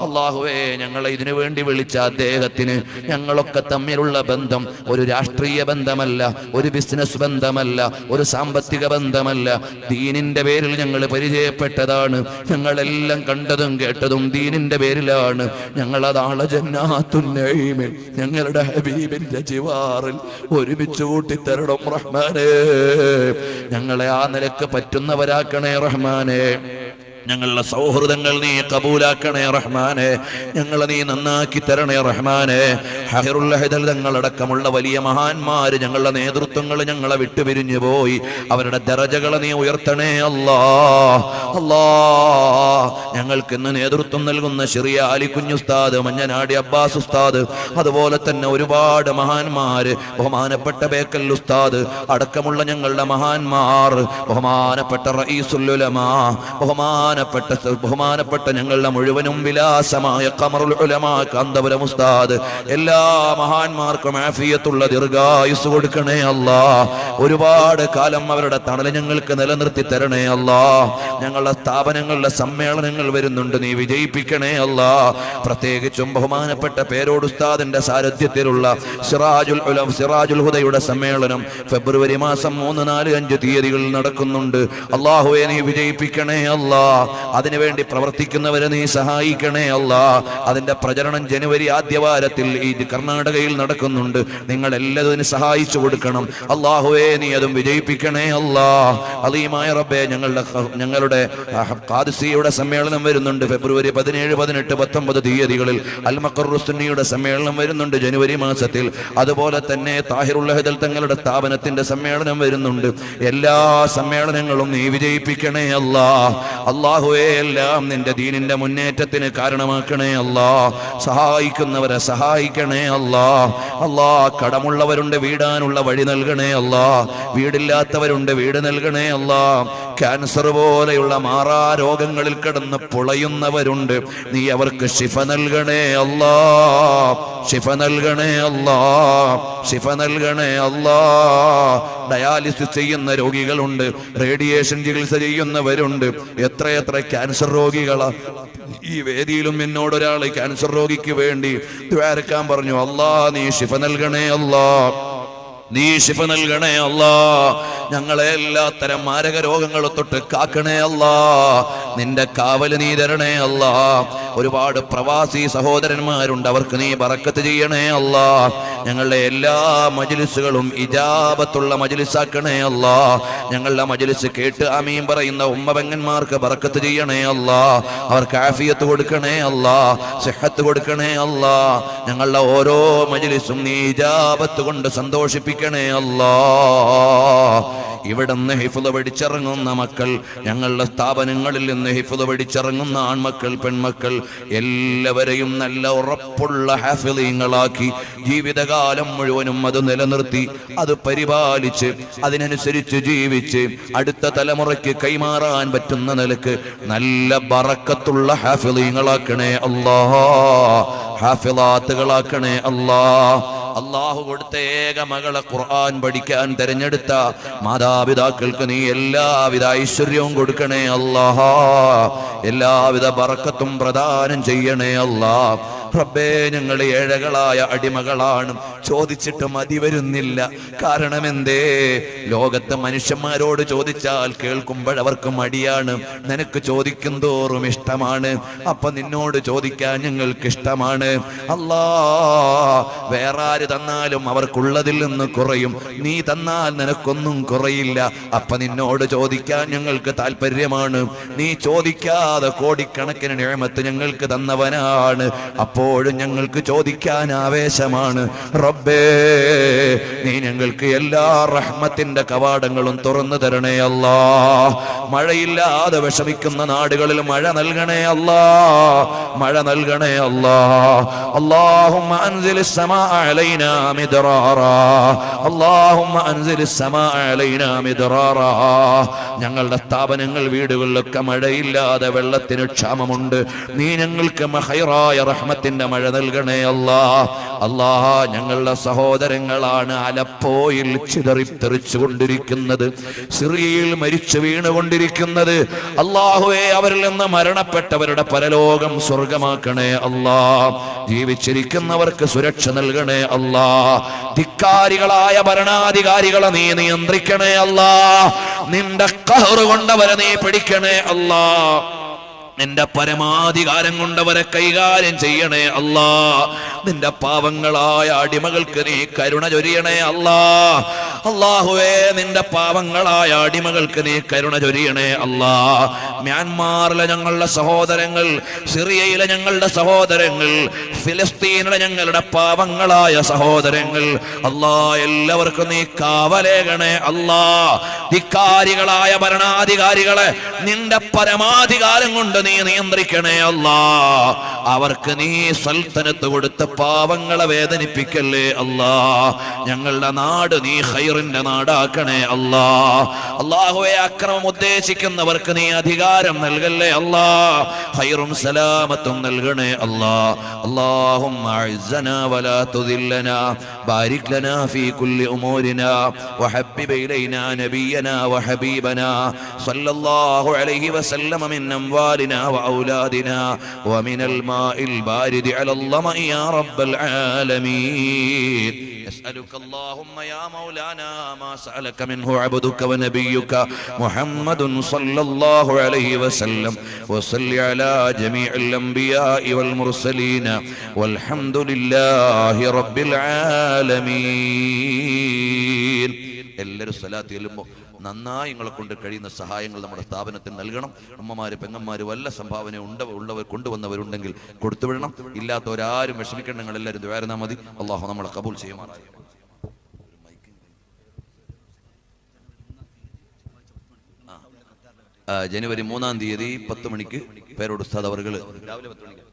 അല്ലാഹുവേ ഞങ്ങളെ ഇതിനു വേണ്ടി വിളിച്ച അദ്ദേഹത്തിന് ഞങ്ങളൊക്കെ തമ്മിലുള്ള ബന്ധം ഒരു രാഷ്ട്രീയ ബന്ധമല്ല, ഒരു ബിസിനസ് ബന്ധമല്ല, ഒരു സാമ്പത്തിക ബന്ധമല്ല, ദീനിന്റെ പേരിൽ ഞങ്ങൾ പരിചയപ്പെട്ടതാണ്. ഞങ്ങളെല്ലാം കണ്ടതും കേട്ടതും ദീനിന്റെ പേരിലാണ്. ഞങ്ങളതാളെ ജന്നാത്തുൻ നഈമിൽ ഞങ്ങളുടെ ഹബീബിന്റെ ജിവാറിൽ ഒരുമിച്ച് കൂട്ടിത്തരണം റഹ്മാനേ. ഞങ്ങളെ ആ നിലക്ക് പറ്റുന്നവരാക്കണേ റഹ്മാനേ. ഞങ്ങളുടെ സൗഹൃദങ്ങൾ നീ കബൂലാക്കണേ റഹ്മാനെ, ഞങ്ങളെ നീ നന്നാക്കി തരണേ റഹ്മാനെ. തങ്ങളടക്കമുള്ള വലിയ മഹാന്മാര് ഞങ്ങളുടെ നേതൃത്വങ്ങൾ ഞങ്ങളെ വിട്ടുപിരിഞ്ഞു പോയി, അവരുടെ ദറജകളെ നീ ഉയർത്തണേ അല്ലാ. അല്ലാ ഞങ്ങൾക്ക് ഇന്ന് നേതൃത്വം നൽകുന്ന ചെറിയ അലിക്കുഞ്ഞുസ്താദ്, മഞ്ഞനാടി അബ്ബാസ് ഉസ്താദ്, അതുപോലെ തന്നെ ഒരുപാട് മഹാന്മാര്, ബഹുമാനപ്പെട്ട ബേക്കൽ ഉസ്താദ് അടക്കമുള്ള ഞങ്ങളുടെ മഹാന്മാർ, ബഹുമാനപ്പെട്ട റഈസുൽ ഉലമാ, ബഹുമാനപ്പെട്ട ഞങ്ങളുടെ മുഴുവനും വിലാസമായ ഖമറുൽ ഉലമാ കാന്തപുരം ഉസ്താദ്, എല്ലാ മഹാന്മാർക്കും ആഫിയത്തുള്ള ദീർഘായുസ് കൊടുക്കണേ അല്ലാ. ഒരുപാട് കാലം അവരുടെ തണൽ ഞങ്ങൾക്ക് നിലനിർത്തി തരണേ അല്ലാ. ഞങ്ങളുടെ സ്ഥാപനങ്ങളുടെ സമ്മേളനങ്ങൾ വരുന്നുണ്ട്, നീ വിജയിപ്പിക്കണേ അല്ലാ. പ്രത്യേകിച്ചും ബഹുമാനപ്പെട്ട പേരോട് ഉസ്താദിന്റെ സാരഥ്യത്തിലുള്ള സിറാജുൽ ഹുദയുടെ സമ്മേളനം ഫെബ്രുവരി മാസം 3, 4, 5 തീയതികളിൽ നടക്കുന്നുണ്ട്. അല്ലാഹുവേ നീ വിജയിപ്പിക്കണേ അല്ലാ. അതിനുവേണ്ടി പ്രവർത്തിക്കുന്നവരെ നീ സഹായിക്കണേ അല്ലാ. അതിന്റെ പ്രചരണം ജനുവരി ആദ്യവാരത്തിൽ ഈ കർണാടകയിൽ നടക്കുന്നുണ്ട്. നിങ്ങൾ എല്ലാത്തിനും സഹായിച്ചു കൊടുക്കണം അല്ലാഹുവേ, നീ അതും വിജയിപ്പിക്കണേ അല്ലാ. അലീമായ റബ്ബേ ഞങ്ങളുടെ ഖാദിസിയുടെ സമ്മേളനം വരുന്നുണ്ട് ഫെബ്രുവരി 17, 18, 19 തീയതികളിൽ. അൽ മഖറുസ് സുന്നിയുടെ സമ്മേളനം വരുന്നുണ്ട് ജനുവരി മാസത്തിൽ. അതുപോലെ തന്നെ താഹിറുൽ അഹ്ദൽ തങ്ങളുടെ സ്ഥാപനത്തിന്റെ സമ്മേളനം വരുന്നുണ്ട്. എല്ലാ സമ്മേളനങ്ങളും നീ വിജയിപ്പിക്കണേ അല്ലാ. അല്ലാഹുവേ എല്ലാം നിന്റെ ദീനിന്റെ മുന്നേറ്റത്തിന് കാരണമാക്കണേ അല്ലാ. സഹായിക്കുന്നവരെ സഹായിക്കണേ അല്ലാ. അല്ലാ കടമുള്ളവരുണ്ട്, വീടാനുള്ള വഴി നൽകണേ അല്ലാ. വീടില്ലാത്തവരുണ്ട്, വീട് നൽകണേ അല്ലാ. ക്യാൻസർ പോലെയുള്ള മാറാ രോഗങ്ങളിൽ കിടന്ന് പുളയുന്നവരുണ്ട്, നീ അവർക്ക് ശിഫ നൽകണേ അല്ലാ. ശിഫ നൽകണേ അല്ലാ. ശിഫ നൽകണേ അല്ലാ. ഡയാലിസിസ് ചെയ്യുന്ന രോഗികളുണ്ട്, റേഡിയേഷൻ ചികിത്സ ചെയ്യുന്നവരുണ്ട്, എത്രയെത്ര ക്യാൻസർ രോഗികളാ. ഈ വേദിയിലും എന്നോടൊരാൾ ക്യാൻസർ രോഗിക്ക് വേണ്ടി ദ്വാരക്കാൻ പറഞ്ഞു. അല്ലാ നീ ശിഫ നൽകണേ അല്ലാ, നീ ശിഫ നൽകണേ അല്ലാ. ഞങ്ങളെ എല്ലാത്തരം മാരക രോഗങ്ങളെ തൊട്ട് കാക്കണേ അല്ലാ. നിന്റെ കാവല് നീ തരണേ അല്ലാ. ഒരുപാട് പ്രവാസി സഹോദരന്മാരുണ്ട്, അവർക്ക് നീ ബറക്കത്ത് ചെയ്യണേ അല്ലാ. ഞങ്ങളുടെ എല്ലാ മജ്ലിസുകളും ഇജാബത്തുള്ള മജ്ലിസാക്കണേ അല്ലാ. ഞങ്ങളുടെ മജ്ലിസ് കേട്ട് ആമീൻ പറയുന്ന ഉമ്മപെങ്ങന്മാർക്ക് ബറക്കത്ത് ചെയ്യണേ അല്ലാ. അവർക്ക് ആഫിയത്ത് കൊടുക്കണേ അല്ലാ, സിഹത്ത് കൊടുക്കണേ അല്ലാ. ഞങ്ങളുടെ ഓരോ മജ്ലിസും നീ ഇജാബത്ത് കൊണ്ട് സന്തോഷിപ്പിക്കണേ അല്ലാ. ഇവിടുന്ന് ഹിഫ്ള് പഠിച്ചിറങ്ങുന്ന മക്കൾ, ഞങ്ങളുടെ സ്ഥാപനങ്ങളിൽ നിന്ന് ഹിഫ്ള് പഠിച്ചിറങ്ങുന്ന ആൺമക്കൾ പെൺമക്കൾ എല്ലാവരെയും നല്ല ഉറപ്പുള്ള ഹാഫിളീങ്ങളാക്കി ജീവിതകാലം മുഴുവനും അത് നിലനിർത്തി അത് പരിപാലിച്ച് അതിനനുസരിച്ച് ജീവിച്ച് അടുത്ത തലമുറയ്ക്ക് കൈമാറാൻ പറ്റുന്ന നിലക്ക് നല്ല ബറക്കത്തുള്ള ഹാഫിളീങ്ങളാക്കണേ അല്ലാഹ്, ഹാഫിളാത്തുകളാക്കണേ അല്ലാഹ്. അള്ളാഹു കൊടുത്ത ഏക മകളെ ഖുർആൻ പഠിക്കാൻ തെരഞ്ഞെടുത്ത മാതാപിതാക്കൾക്ക് നീ എല്ലാവിധ ഐശ്വര്യവും കൊടുക്കണേ അല്ലാഹ്, എല്ലാവിധ ബറക്കത്തും പ്രദാനം ചെയ്യണേ അല്ലാഹ്. റബ്ബേ, ഞങ്ങൾ ഏഴകളായ അടിമകളാണ്, ചോദിച്ചിട്ട് മതി വരുന്നില്ല. കാരണം എന്തേ? ലോകത്തെ മനുഷ്യന്മാരോട് ചോദിച്ചാൽ കേൾക്കുമ്പോഴവർക്ക് മടിയാണ്, നിനക്ക് ചോദിക്കും തോറും ഇഷ്ടമാണ്. അപ്പൊ നിന്നോട് ചോദിക്കാൻ ഞങ്ങൾക്ക് ഇഷ്ടമാണ് അല്ലാ. വേറാര് തന്നാലും അവർക്കുള്ളതിൽ നിന്ന് കുറയും, നീ തന്നാൽ നിനക്കൊന്നും കുറയില്ല. അപ്പൊ നിന്നോട് ചോദിക്കാൻ ഞങ്ങൾക്ക് താല്പര്യമാണ്. നീ ചോദിക്കാതെ കോടിക്കണക്കിന് നിഅമത്ത് ഞങ്ങൾക്ക് തന്നവനാണ്, അപ്പോഴും ഞങ്ങൾക്ക് ചോദിക്കാൻ ആവേശമാണ്. റബ്ബേ, നീ ഞങ്ങൾക്ക് എല്ലാ റഹ്മത്തിന്റെ കവാടങ്ങളും തുറന്നു തരണേ അല്ലാ. മഴയില്ലാതെ വിഷമിക്കുന്ന നാടുകളിൽ മഴ നൽകണേ അല്ലാ, മഴ നൽകണേ അല്ലാ. അല്ലാഹുമ്മ അൻസിലിസ് സമാഅ അലൈനാ മിദ്റാറാ, അല്ലാഹുമ്മ അൻസിലിസ് സമാഅ അലൈനാ മിദ്റാറാ. ഞങ്ങളുടെ സ്ഥാപനങ്ങൾ വീടുകളിലൊക്കെ മഴയില്ലാതെ വെള്ളത്തിന് ക്ഷാമമുണ്ട്. നീ ഞങ്ങൾക്ക് ഖൈറായ റഹ്മത്തിന്റെ മഴ നൽകണേ അല്ലാ. അല്ലാഹ്, ഞങ്ങളുടെ സഹോദരങ്ങളാണ് അലപ്പോയിൽ ചിതറിത്തെറിച്ചു കൊണ്ടിരിക്കുന്നത്, സിറിയയിൽ മരിച്ചു വീണുകൊണ്ടിരിക്കുന്നത്. അല്ലാഹുവേ, അവരിൽ നിന്ന് മരണപ്പെട്ടവരുടെ പരലോകം സ്വർഗമാക്കണേ അല്ലാ. ജീവിച്ചിരിക്കുന്നവർക്ക് സുരക്ഷ നൽകണേ അല്ലാ. ധിക്കാരികളായ ഭരണാധികാരികളെ നീ നിയന്ത്രിക്കണേ അല്ലാ. നിന്റെ ഖഹ്റ് കൊണ്ടവരെ നീ പിടിക്കണേ അല്ലാ. നിന്റെ പരമാധികാരം കൊണ്ടവരെ കൈകാര്യം ചെയ്യണേ അല്ലാ. നിന്റെ പാവങ്ങളായ അടിമകൾക്ക് നീ കരുണ ചൊരിയണേ അല്ലാ. അല്ലാഹുവേ, നിന്റെ പാവങ്ങളായ അടിമകൾക്ക് നീ കരുണ ചൊരിയണേ അല്ലാ. മ്യാൻമാറിലെ ഞങ്ങളുടെ സഹോദരങ്ങൾ, സിറിയയിലെ ഞങ്ങളുടെ സഹോദരങ്ങൾ, ഫിലിസ്തീനിലെ ഞങ്ങളുടെ പാവങ്ങളായ സഹോദരങ്ങൾ, അല്ലാ, എല്ലാവർക്കും നീ കാവലേകണേ അല്ലാ. ധിക്കാരികളായ ഭരണാധികാരികളെ നിന്റെ പരമാധികാരം കൊണ്ട് നീ നിയന്ത്രിക്കണേ അല്ലാ. അവർക്ക് നീ സൽത്തനത്ത് കൊടുത്ത പാവങ്ങളെ വേദനിപ്പിക്കല്ലേ അല്ലാ. ഞങ്ങളുടെ നാട് നീ ഖൈറിന്റെ നാടാക്കണേ അല്ലാ. അല്ലാഹുവേ, അക്രമം ഉദ്ദേശിക്കുന്നവർക്ക് നീ അധികാരം നൽകല്ലേ അല്ലാ. ഖൈറും സലാമത്തും നൽകണേ അല്ലാ. അല്ലാഹുമ്മ അഇസ്സനാ വലാ തുദില്ലനാ, ബാരിക് ലനാ ഫീ കുല്ലി ഉമൂരിനാ, വഹബ്ബിബ് ഇലൈനാ നബിയനാ വഹബീബനാ സല്ലല്ലാഹു അലൈഹി വസല്ലമ മിൻ അംവാലിനാ وأولادنا ومن الماء البارد على الظمأ يا رب العالمين. نسألك اللهم يا مولانا ما سألك منه عبدك ونبيك محمد صلى الله عليه وسلم، وصل على جميع الأنبياء والمرسلين والحمد لله رب العالمين. എല്ലാവരും സ്വലാത്ത് ചൊല്ലുമ്പോൾ നന്നായി നിങ്ങളെ കൊണ്ട് കഴിയുന്ന സഹായങ്ങൾ നമ്മുടെ സ്ഥാപനത്തിന് നൽകണം. അമ്മമാര് പെങ്ങന്മാര് വല്ല സംഭാവന ഉള്ളവർ കൊണ്ടുവന്നവരുണ്ടെങ്കിൽ കൊടുത്തുവിടണം. ഇല്ലാത്തവരാരും വിഷമിക്കണം. നിങ്ങൾ എല്ലാവരും ദുആ മതി. അള്ളാഹു നമ്മളെ കബൂൽ ചെയ്യുമാറാകട്ടെ. ജനുവരി 3-ാം തീയതി 10 മണിക്ക് പേരോട് ഉസ്താദ് അവർകൾ രാവിലെ 10 മണിക്ക്